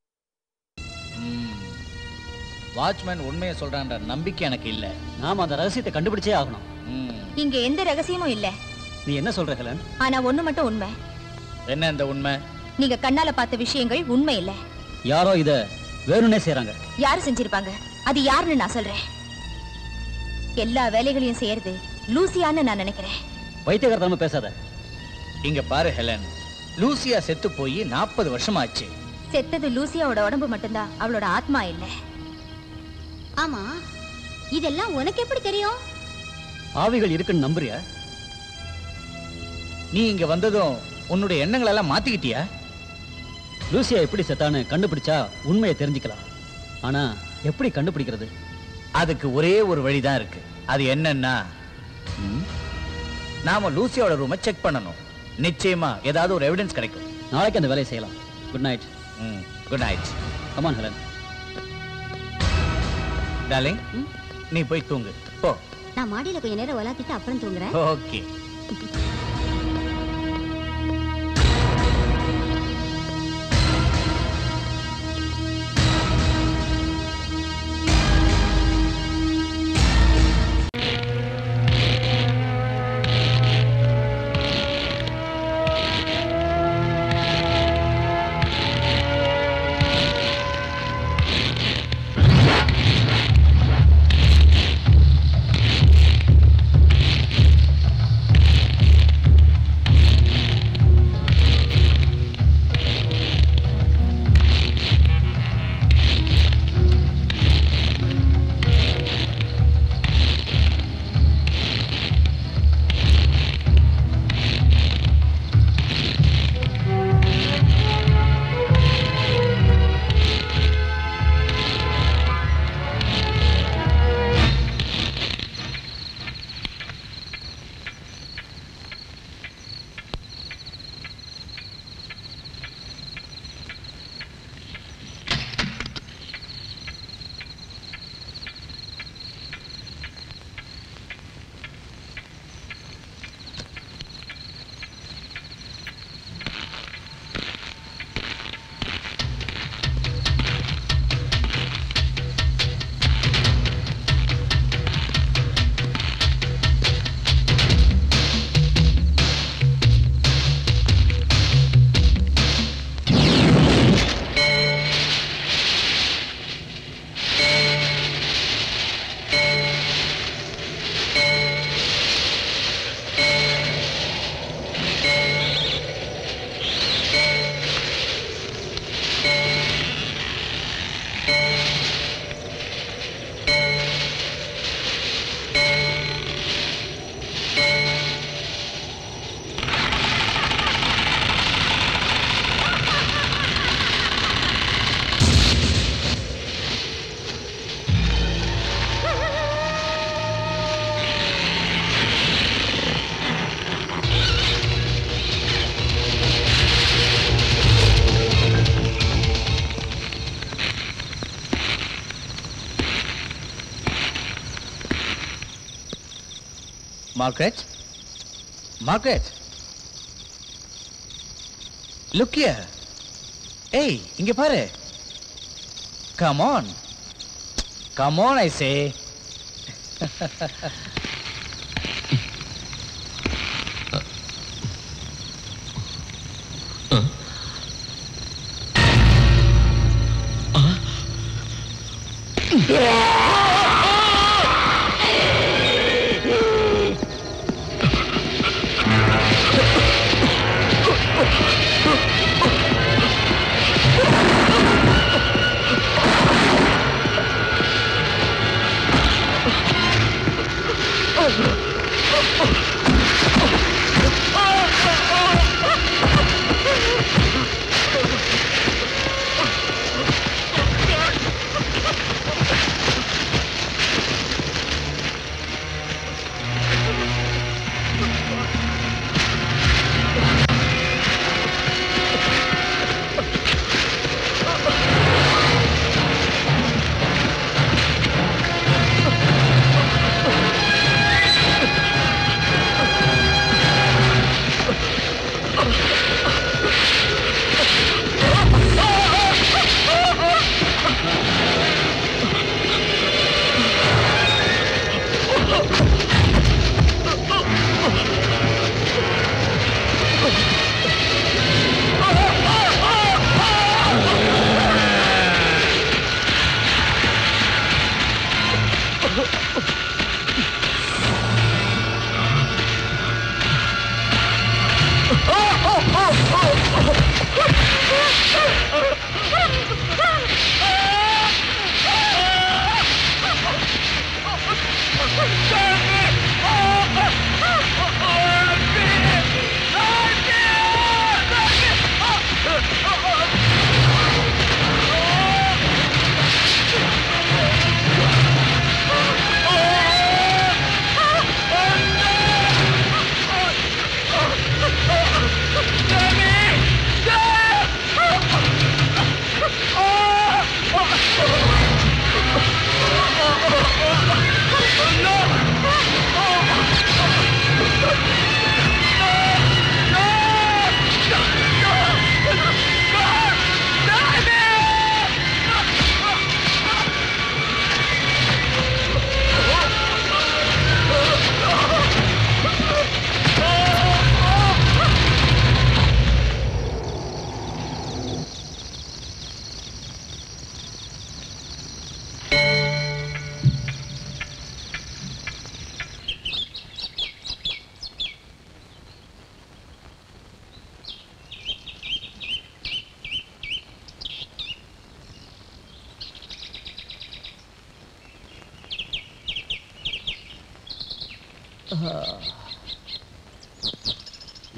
[SPEAKER 4] வாட்ச்மேன் உண்மையை சொல்றான்ற நம்பிக்கை எனக்கு இல்ல.
[SPEAKER 3] நாம அந்த ரகசியத்தை கண்டுபிடிச்சே ஆகணும்.
[SPEAKER 5] இங்க எந்த ரகசியமும் இல்ல.
[SPEAKER 3] நீ என்ன சொல்ற ஹெலன்?
[SPEAKER 5] ஆனா ஒண்ணு மட்டும் உண்மை.
[SPEAKER 4] என்ன இந்த உண்மை?
[SPEAKER 5] நீங்க கண்ணால பார்த்த விஷயங்கள் உண்மை இல்ல.
[SPEAKER 3] யாரோ இத வேணும்னே செய்றாங்க.
[SPEAKER 5] யாரு செஞ்சிருப்பாங்க? அது யாருன்னு நான் சொல்றேன். எல்லா வேலைகளையும் செய்யறது லூசியான்னு நான் நினைக்கிறேன்.
[SPEAKER 3] வைத்தியகாரத்தனமா பேசாத.
[SPEAKER 4] இங்க பாரு ஹெலன், லூசியா செத்து போய் 40 வருஷம் ஆச்சு.
[SPEAKER 5] செத்தது லூசியாவோட உடம்பு மட்டும்தான், அவளோட ஆத்மா இல்ல.
[SPEAKER 6] ஆமா, இதெல்லாம் உனக்கு எப்படி தெரியும்?
[SPEAKER 3] ஆவிகள் இருக்குன்னு நம்புறியா?
[SPEAKER 4] நீ இங்க வந்ததும் உன்னுடைய எண்ணங்கள் எல்லாம் மாத்திக்கிட்டியா?
[SPEAKER 3] லூசியா எப்படி செத்தான்னு கண்டுபிடிச்சா உண்மையை தெரிஞ்சுக்கலாம். ஆனா எப்படி கண்டுபிடிக்கிறது?
[SPEAKER 4] அதுக்கு ஒரே ஒரு வழிதான் இருக்கு. அது என்னன்னா, நாம லூசியோட ரூமை செக் பண்ணணும். நிச்சயமா ஏதாவது ஒரு எவிடன்ஸ் கிடைக்கும்.
[SPEAKER 3] நாளைக்கு அந்த வேலையை செய்யலாம். Good night.
[SPEAKER 4] Good night.
[SPEAKER 3] Come on Helen.
[SPEAKER 4] Darling, நீ போய் தூங்கு போ.
[SPEAKER 6] நான் மாடியில கொஞ்ச நேரம் விளையாடிட்டு அப்புறம் தூங்குறேன்.
[SPEAKER 4] Okay. Margaret? Margaret? Look here. Hey, இங்க பாரு. Come on. Come on, I say.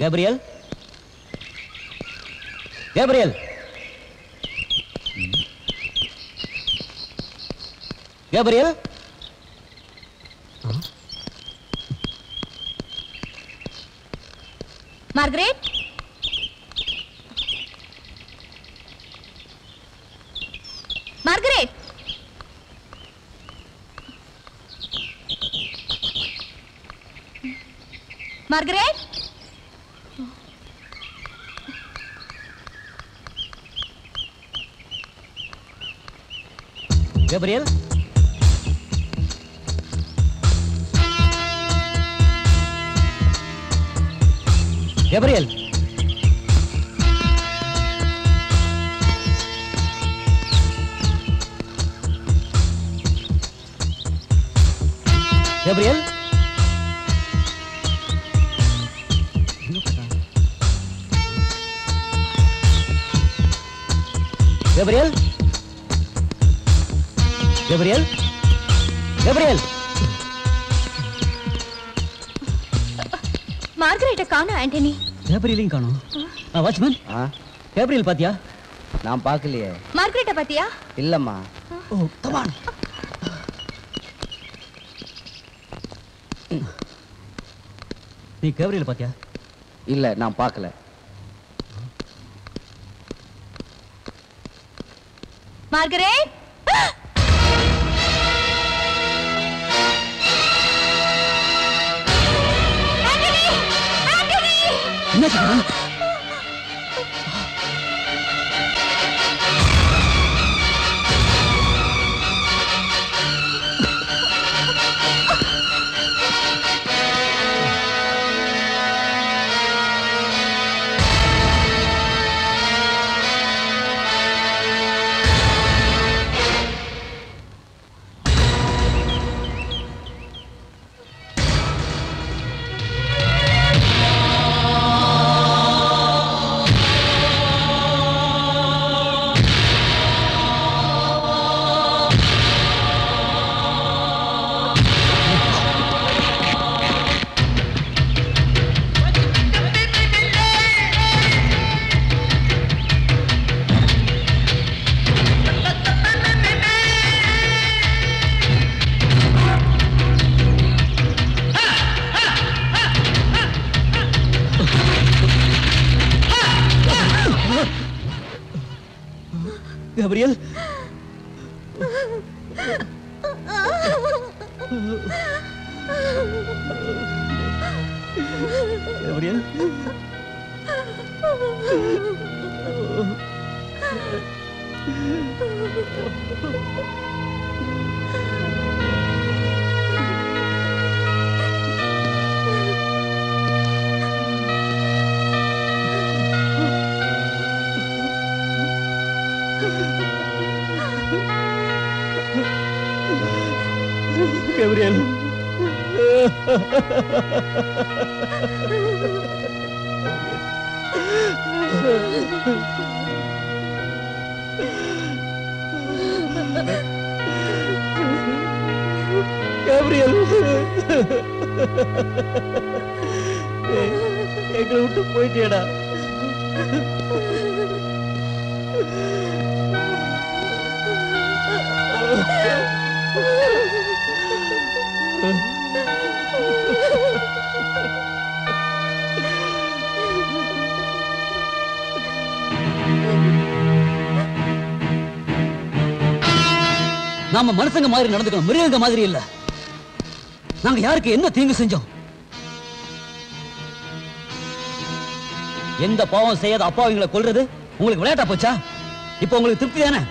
[SPEAKER 3] Gabriel? Gabriel? Gabriel?
[SPEAKER 5] Margaret? Margaret? Margaret?
[SPEAKER 3] Gabriel? Gabriel? Gabriel? Gabriel? Gabriel? Gabriel?
[SPEAKER 5] மார்கரெட்டை காணோம் ஆண்டனி.
[SPEAKER 3] கேப்ரியலையும் காணோம். வாட்ச்மேன், கேப்ரியல் பாத்தியா?
[SPEAKER 2] நான் பார்க்கலையே.
[SPEAKER 5] மார்கரெட்டை பாத்தியா?
[SPEAKER 2] இல்லம்மா.
[SPEAKER 3] ஓ, கம் ஆன். நீ கேப்ரியல் பாத்தியா?
[SPEAKER 2] இல்ல, நான் பார்க்கல.
[SPEAKER 5] Margaret!
[SPEAKER 4] Gabriel. Gabriel. Gabriel. Gabriel. எங்களை விட்டு போயிட்டேடா. நாம மனுஷங்க மாதிரி நடந்துக்கணும், மிருகங்க மாதிரி இல்ல. நாங்க யாருக்கு என்ன தீங்கு செஞ்சோம்? எந்த பாவம் செய்யாத அப்பாவிங்களை கொல்றது உங்களுக்கு விளையாட்டா போச்சா? இப்ப உங்களுக்கு திருப்தி தானே?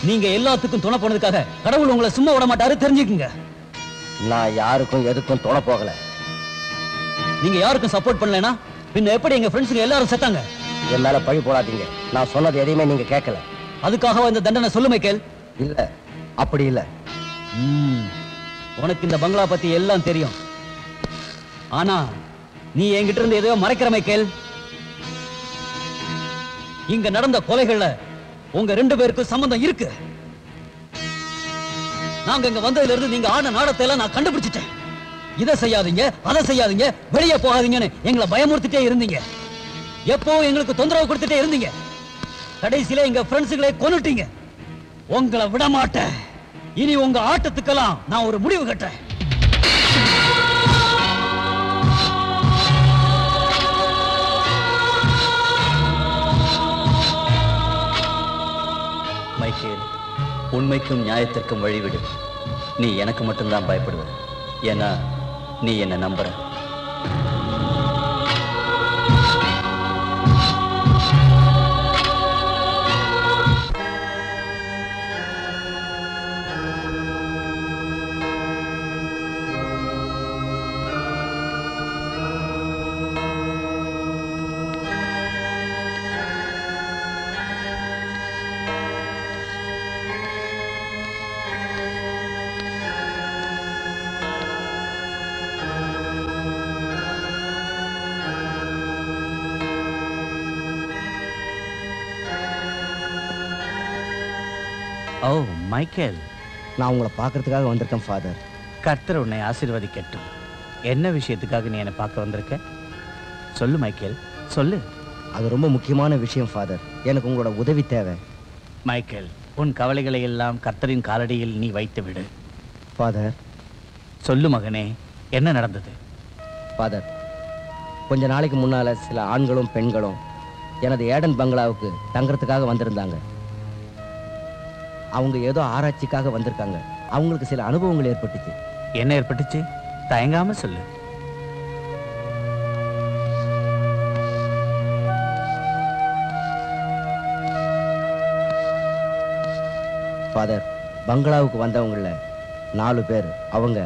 [SPEAKER 4] நீங்க எல்லாத்துக்கும் துணை போனதுக்காக கடவுள் உங்களை சும்மா விட மாட்டாரு, தெரிஞ்சுக்குங்க.
[SPEAKER 2] நான் யாருக்கும் எதுக்கும் துணை போகல.
[SPEAKER 4] நீங்க யாருக்கும் சப்போர்ட் பண்ணலனா பின்ன எப்படி எங்க ஃப்ரெண்ட்ஸுங்க எல்லாரும் செத்தாங்க?
[SPEAKER 2] என் மேல பழி போடாதீங்க. நான் சொன்னது எதையுமே நீங்க கேட்கல.
[SPEAKER 4] அதுக்காக இந்த தண்டனை சொல்லு மைக்கேல்.
[SPEAKER 2] இல்ல, அப்படி இல்ல.
[SPEAKER 4] உனக்கு இந்த பங்களா பத்தி எல்லாம் தெரியும். ஆனா நீ என்கிட்ட இருந்து எதையோ மறைக்கிற மைக்கேல். இங்க நடந்த கொலைகள்ல உங்க 2 பேருக்கும் சம்பந்தம் இருக்கு. நாங்க இங்க வந்ததுல இருந்து நீங்க ஆன நாடத்தை எல்லாம் நான் கண்டுபிடிச்சிட்டேன். இதை செய்யாதீங்க, அதை செய்யாதீங்க, வெளியே போகாதீங்கன்னு எங்களை பயமுறுத்திட்டே இருந்தீங்க. எப்பவும் எங்களுக்கு தொந்தரவு கொடுத்துட்டே இருந்தீங்க. கடைசியில எங்க ஃப்ரெண்ட்ஸுகளை கொன்னுட்டீங்க. உங்களை விட மாட்டேன். இனி உங்க ஆட்டத்துக்கெல்லாம் நான் ஒரு முடிவு கட்டேன்.
[SPEAKER 3] மைக்கேல், உண்மைக்கும் நியாயத்திற்கும் வழிவிடு. நீ எனக்கு மட்டும்தான் பயப்படுவ. ஏன்னா நீ என்ன நம்புற.
[SPEAKER 7] ஓ மைக்கேல்,
[SPEAKER 2] நான் உங்களை பார்க்கறதுக்காக வந்திருக்கேன் ஃபாதர்.
[SPEAKER 7] கர்த்தர் உன்னை ஆசீர்வதிக்கட்டும். என்ன விஷயத்துக்காக நீ என்னை பார்க்க வந்திருக்க? சொல்லு மைக்கேல், சொல்லு.
[SPEAKER 2] அது ரொம்ப முக்கியமான விஷயம் ஃபாதர். எனக்கு உங்களோட உதவி தேவை.
[SPEAKER 7] மைக்கேல், உன் கவலைகளை எல்லாம் கர்த்தரின் காலடியில் நீ வைத்து விடு.
[SPEAKER 2] ஃபாதர்.
[SPEAKER 7] சொல்லு மகனே, என்ன நடந்தது?
[SPEAKER 2] ஃபாதர், கொஞ்ச நாளைக்கு முன்னால சில ஆண்களும் பெண்களும் எனது ஏடன் பங்களாவுக்கு தங்கறதுக்காக வந்திருந்தாங்க. அவங்க ஏதோ ஆராய்ச்சிக்காக வந்திருக்காங்க. அவங்களுக்கு சில அனுபவங்கள் ஏற்பட்டுச்சு.
[SPEAKER 7] என்ன ஏற்பட்டுச்சு? தயங்காம சொல்லு.
[SPEAKER 2] ஃபாதர், பங்களாவுக்கு வந்தவங்கள 4 பேர். அவங்க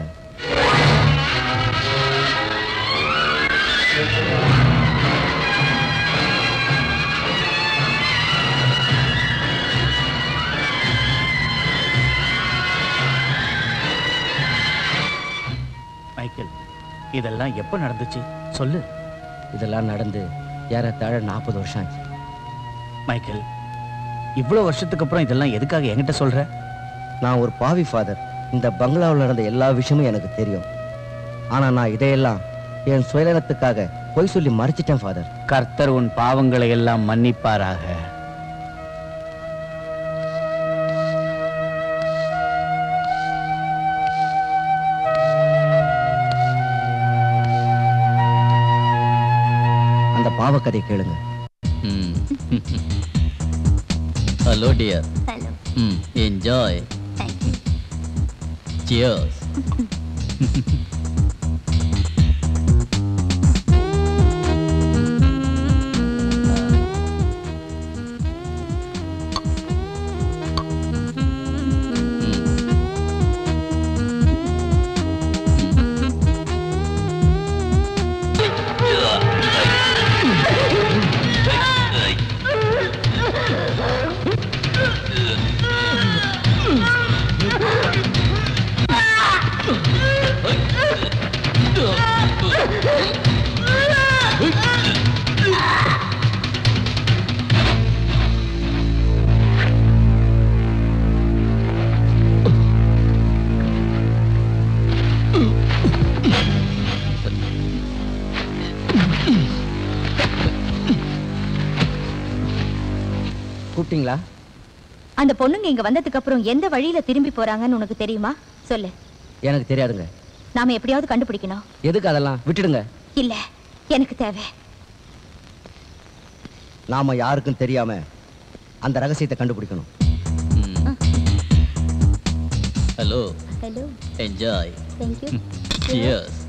[SPEAKER 7] மைக்கேல், இதெல்லாம் எப்ப நடந்துச்சு சொல்லு.
[SPEAKER 2] இதெல்லாம் நடந்து ஏறத்தாழ 40 வருஷம் ஆச்சு.
[SPEAKER 7] மைக்கேல், இவ்வளவு வருஷத்துக்கு அப்புறம் இதெல்லாம் எதுக்காக என்கிட்ட சொல்ற?
[SPEAKER 2] நான் ஒரு பாவி ஃபாதர். இந்த பங்களாவில் நடந்த எல்லா விஷயமும் எனக்கு தெரியும். ஆனா நான் இதையெல்லாம் என் சுயநலத்துக்காக பொய் சொல்லி மறைச்சிட்டேன் ஃபாதர்.
[SPEAKER 7] கர்த்தர் உன் பாவங்களை எல்லாம் மன்னிப்பாராக.
[SPEAKER 2] அந்த பாவக்கதை கேளுங்க.
[SPEAKER 3] Hello dear.
[SPEAKER 5] Hello.
[SPEAKER 3] Enjoy.
[SPEAKER 5] Thank you.
[SPEAKER 3] Cheers.
[SPEAKER 2] கூப்பிட்டீங்களா?
[SPEAKER 5] அந்த பொண்ணுங்க இங்க வந்ததுக்கு அப்புறம் எந்த வழியில திரும்பி போறாங்கன்னு உனக்கு தெரியுமா? சொல்லு.
[SPEAKER 2] எனக்கு தெரியாதுங்க.
[SPEAKER 5] நாம எப்படியாவது கண்டுபிடிக்கணும்.
[SPEAKER 2] எதுக்கு அதெல்லாம்? விட்டுடுங்க.
[SPEAKER 5] இல்ல, எனக்கு தேவை.
[SPEAKER 2] நாம யாருக்கும் தெரியாம அந்த ரகசியத்தை கண்டுபிடிக்கணும்.
[SPEAKER 3] Hello.
[SPEAKER 5] Hello.
[SPEAKER 3] Enjoy.
[SPEAKER 5] Thank you.
[SPEAKER 3] Cheers.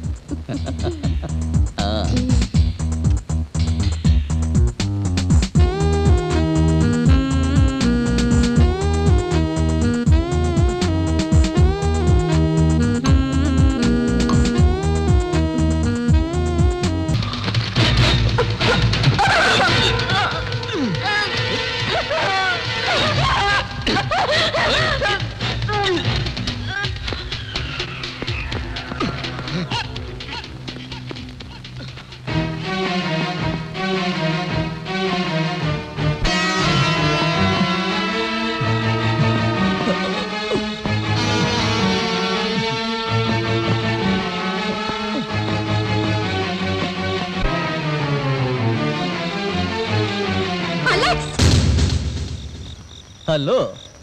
[SPEAKER 3] Hello,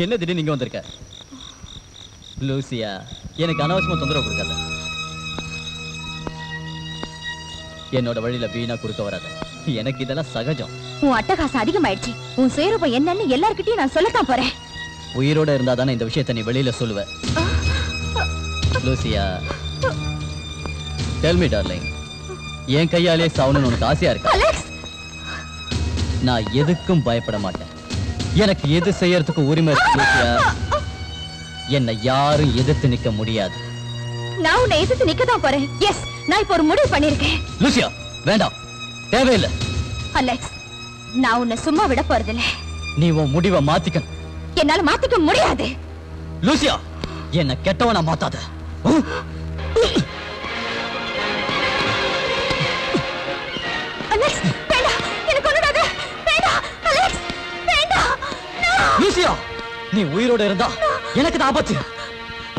[SPEAKER 3] என்ன திடீர்னு நீங்க வந்திருக்க? லூசியா, எனக்கு அனாவசியமா தொந்தரவு கொடுக்காத. என்னோட வழியில வீணா குறுக்க வராத. எனக்கு இதெல்லாம் சகஜம்.
[SPEAKER 5] உன் அட்டகாசம் அதிகமாயிடுச்சு. உன் சுயரூபம் என்னன்னு எல்லார்கிட்டயும் நான் சொல்லத்தான் போறேன்.
[SPEAKER 3] உயிரோட இருந்தா தானே இந்த விஷயத்தை நீ வெளியில சொல்லுவ. லூசியா, டெல் மீ டார்லிங், என் கையாலே சாவணும்னு உனக்கு ஆசையா இருக்கு? நான் எதுக்கும் பயப்பட மாட்டேன். எனக்கு எது செய்யறதுக்கு உரிமை இருக்கு லூசியா. என்னை யாரும் எதிர்த்து நிக்க முடியாது.
[SPEAKER 5] நான் உன்னை எதிர்த்து நிக்கதான் போறேன். எஸ், நான் இப்ப ஒரு முடிவு பண்ணிருக்கேன்.
[SPEAKER 3] லூசியா, வேண்டாம், தேவையில்லை.
[SPEAKER 5] அலெக்ஸ், நான் உன்னை சும்மா விட போறதில்ல.
[SPEAKER 3] நீ உன் முடிவை மாத்திக்கணும்.
[SPEAKER 5] என்னால மாத்திக்க முடியாது.
[SPEAKER 3] லூசியா, என்ன கெட்டவனா மாத்தாத.
[SPEAKER 5] அலெக்ஸ், வேண்டாம், எனக்கு ஒண்ணுடாத. வேண்டாம் அலெக்ஸ், வேண்டாம்.
[SPEAKER 3] லூசியா, நீ உயிரோட இருந்தா எனக்கு தான் ஆபத்து.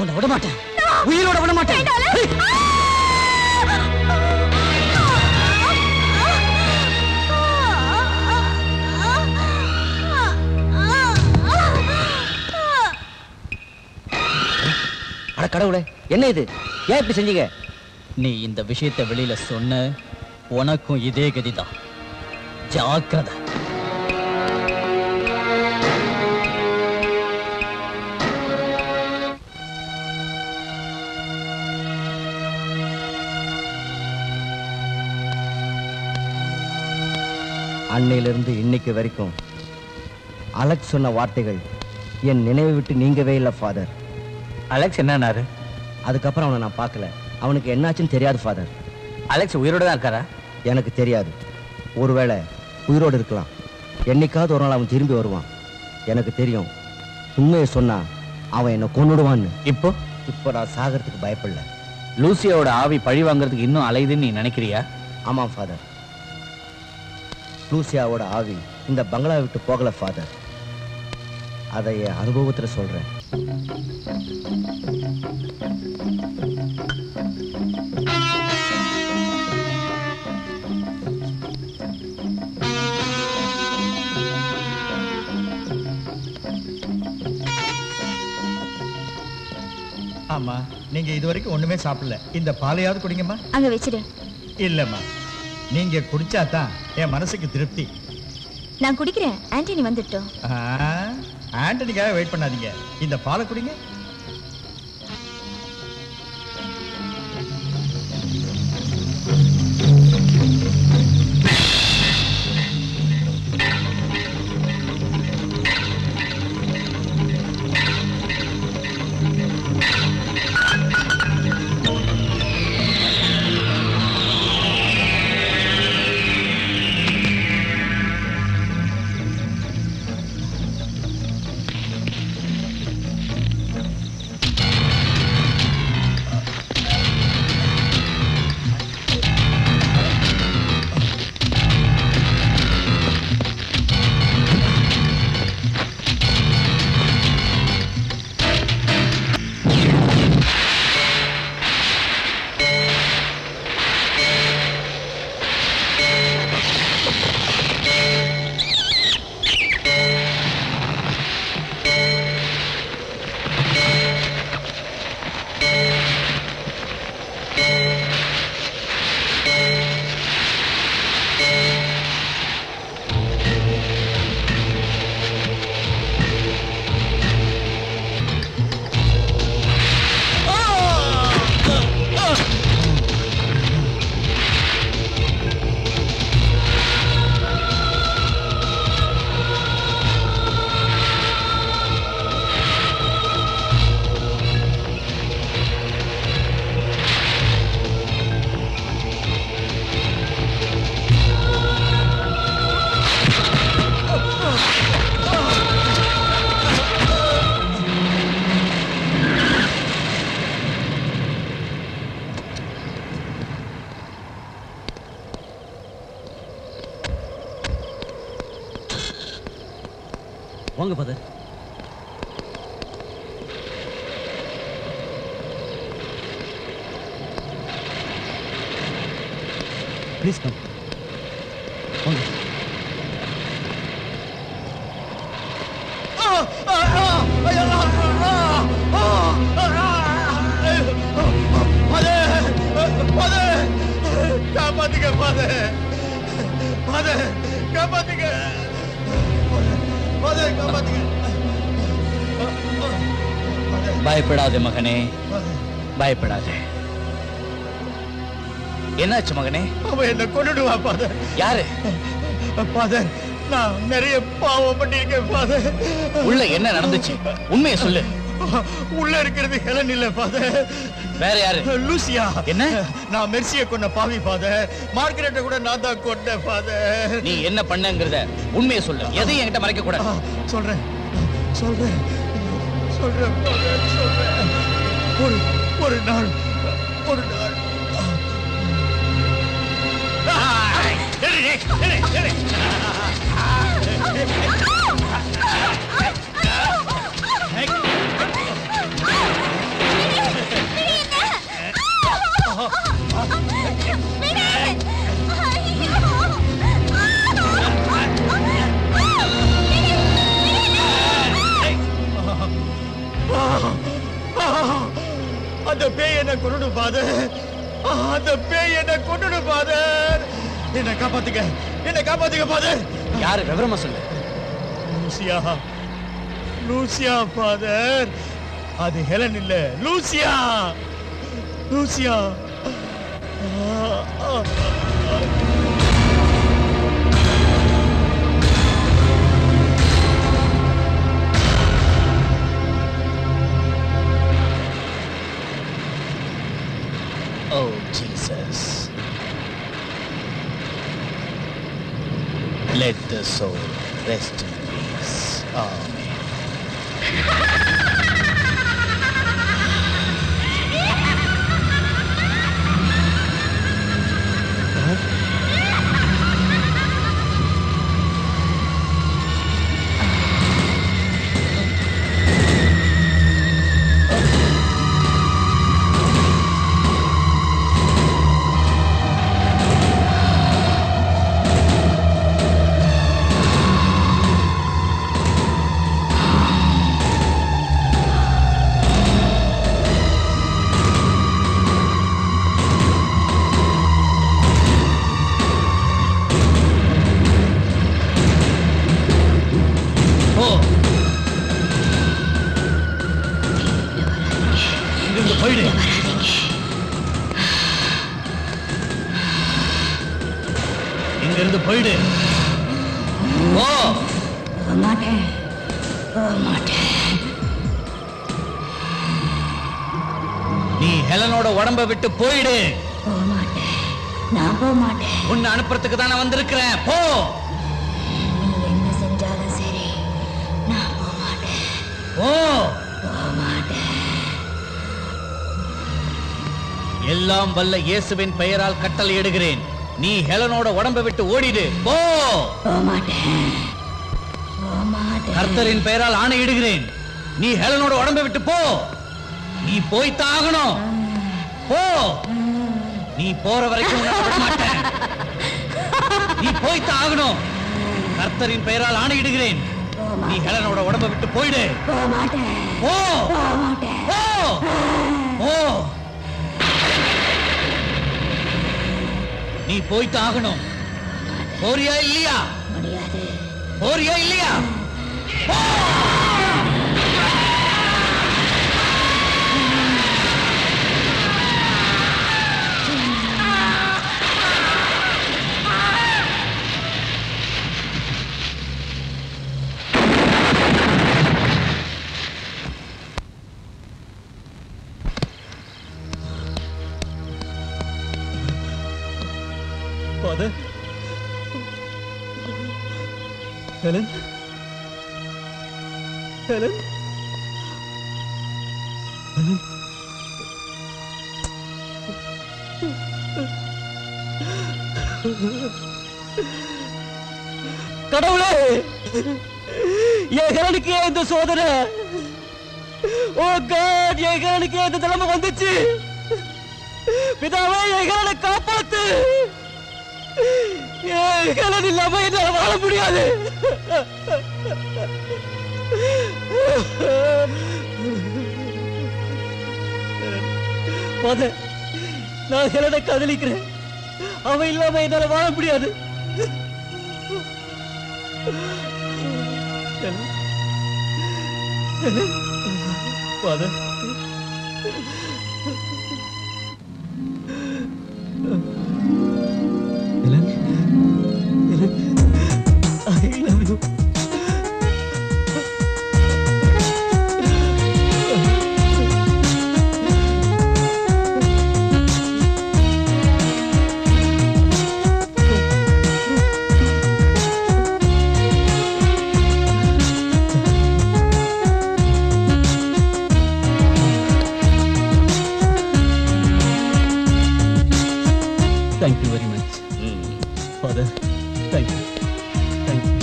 [SPEAKER 3] உன்னை விட மாட்டேன், உயிரோட விட மாட்டேன்.
[SPEAKER 2] அட கடவுளே, என்ன இது? ஏன் இப்படி செஞ்சீங்க?
[SPEAKER 3] நீ இந்த விஷயத்தை வெளியில சொன்ன உனக்கும் இதே கதிதான். ஜாக்கிரதை.
[SPEAKER 2] அன்னையிலிருந்து இன்னைக்கு வரைக்கும் அலெக்ஸ் சொன்ன வார்த்தைகள் என் நினைவை விட்டு நீங்கவே இல்லை ஃபாதர்.
[SPEAKER 7] அலெக்ஸ் என்னன்னாரு?
[SPEAKER 2] அதுக்கப்புறம் அவனை நான் பார்க்கல. அவனுக்கு என்னாச்சுன்னு தெரியாது ஃபாதர்.
[SPEAKER 7] அலெக்ஸ் உயிரோட தான் இருக்காரா?
[SPEAKER 2] எனக்கு தெரியாது. ஒருவேளை உயிரோடு இருக்கலாம். என்னைக்காவது ஒரு நாள் அவன் திரும்பி வருவான். எனக்கு தெரியும், உண்மையை சொன்னா அவன் என்னை கொன்னுடுவான்னு. இப்போ நான் சாகிறதுக்கு பயப்படல.
[SPEAKER 7] லூசியாவோட ஆவி பழி வாங்குறதுக்கு இன்னும் அலையுதுன்னு நீ நினைக்கிறியா?
[SPEAKER 2] ஆமாம் ஃபாதர். லூசியாவோட ஆவி இந்த பங்களா விட்டு போகல ஃபாதர். அதை என் அனுபவத்தில் சொல்றேன்.
[SPEAKER 1] ஆமா, நீங்க இதுவரைக்கும் ஒண்ணுமே சாப்பிடல. இந்த பாலையாவது குடிங்கம்மா.
[SPEAKER 5] அங்க வச்சிடு.
[SPEAKER 1] இல்லம்மா, நீங்க குடிச்சாதான் என் மனசுக்கு திருப்தி.
[SPEAKER 5] நான் குடிக்கிறேன். ஆண்டனி வந்துட்டோம்.
[SPEAKER 1] ஆண்டனிக்காக வெயிட் பண்ணாதீங்க. இந்த பாலை குடிங்க.
[SPEAKER 3] வாங்க ஃபாதர். Please come. வாங்க.
[SPEAKER 1] காப்பாத்துங்க ஃபாதர். ஃபாதர் காப்பாத்துங்க. ஃபாதர் காப்பாத்துங்க.
[SPEAKER 7] பயப்படாதே மகனே, பயப்படாதே. என்னாச்சு மகனே?
[SPEAKER 1] அவன் என்ன கொன்னுடுவா ஃபாதர்.
[SPEAKER 7] யாரு?
[SPEAKER 1] ஃபாதர், நான் நிறைய பாவம் பண்ணிருக்கேன் ஃபாதர்.
[SPEAKER 7] உள்ள என்ன நடந்துச்சு? உண்மையை சொல்லு.
[SPEAKER 1] உள்ள இருக்கிறது ஹெலன் இல்ல ஃபாதர்.
[SPEAKER 7] வேற யாரு?
[SPEAKER 1] லூசியா.
[SPEAKER 7] என்ன?
[SPEAKER 1] நான் மெர்சியை கொன்ன பாவி ஃபாதர். மார்கரெட்டை கூட நான் தான் கொன்னேன் ஃபாதர்.
[SPEAKER 7] நீ என்ன பண்ணங்கறத உண்மையை சொல்லு. எதையும் என்கிட்ட மறைக்க கூடாது.
[SPEAKER 1] சொல்றேன் சொல்றேன் சொல்றேன் ஃபாதர், சொல்றேன். ஒரு நாள் அந்த பேய் என்ன கொண்டு ஃபாதர். அந்த பேய் என்ன கொண்டு ஃபாதர். என்ன காப்பாத்துங்க, என்ன காப்பாத்துங்க ஃபாதர்.
[SPEAKER 7] யாரு? விவரமா சொல்லு.
[SPEAKER 1] லூசியா. Lucia father. அது ஹெலன் இல்ல, Lucia. Lucia.
[SPEAKER 4] Oh, Jesus. Let the soul rest in peace. Amen. போயிடு. ஓ
[SPEAKER 6] மாட்டேன்,
[SPEAKER 4] நீ ஹெலனோட உடம்ப விட்டு போயிடு.
[SPEAKER 6] நான் போக மாட்டேன்.
[SPEAKER 4] உன்னை அனுப்புறதுக்கு தானே வந்திருக்கிறேன். போ.
[SPEAKER 6] நீ என்ன செஞ்சாலும் சரி, நான் போக மாட்டேன். போக மாட்டேன்.
[SPEAKER 4] எல்லாம் வல்ல இயேசுவின் பெயரால் கட்டளையிடுகிறேன். நீ ஹெலனோட உடம்ப விட்டு ஓடிடு. போ. கர்த்தரின் பெயரால் ஆணையிடுகிறேன். நீ ஹெலனோட உடம்ப விட்டு போ. நீ போய்த்தான் ஆகணும். போ. நீ போற வரைக்கும் விட மாட்டேன். நீ போய்த்தான் ஆகணும். கர்த்தரின் பெயரால் ஆணையிடுகிறேன். நீ ஹெலனோட உடம்ப விட்டு போயிடு. போ. போ. போ. நீ போய்த்தான் ஆகணும். போறியா இல்லையா? போறியா இல்லையா?
[SPEAKER 3] Father? Helen? Helen? Helen? கடவுளே, என் ஹெலனுக்கு இந்த சோதனை. ஓ காட், என் ஹெலனுக்கு இந்த நிலைமை வந்துச்சு. பிதாவே, என் ஹெலனை காப்பாத்து. ஹெலன் இல்லாம என்னால வாழ முடியாது. நான் ஹெலனை காதலிக்கிறேன். அவன் இல்லாம என்னால வாழ முடியாது. Father. Helen? Helen? I love you. Thank you very much. Father, thank you. Thank you.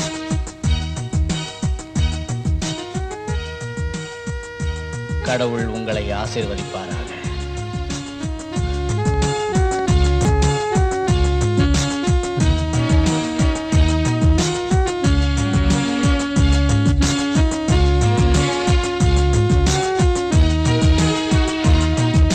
[SPEAKER 4] கடவுள் உங்களை ஆசீர்வதிப்பாராக.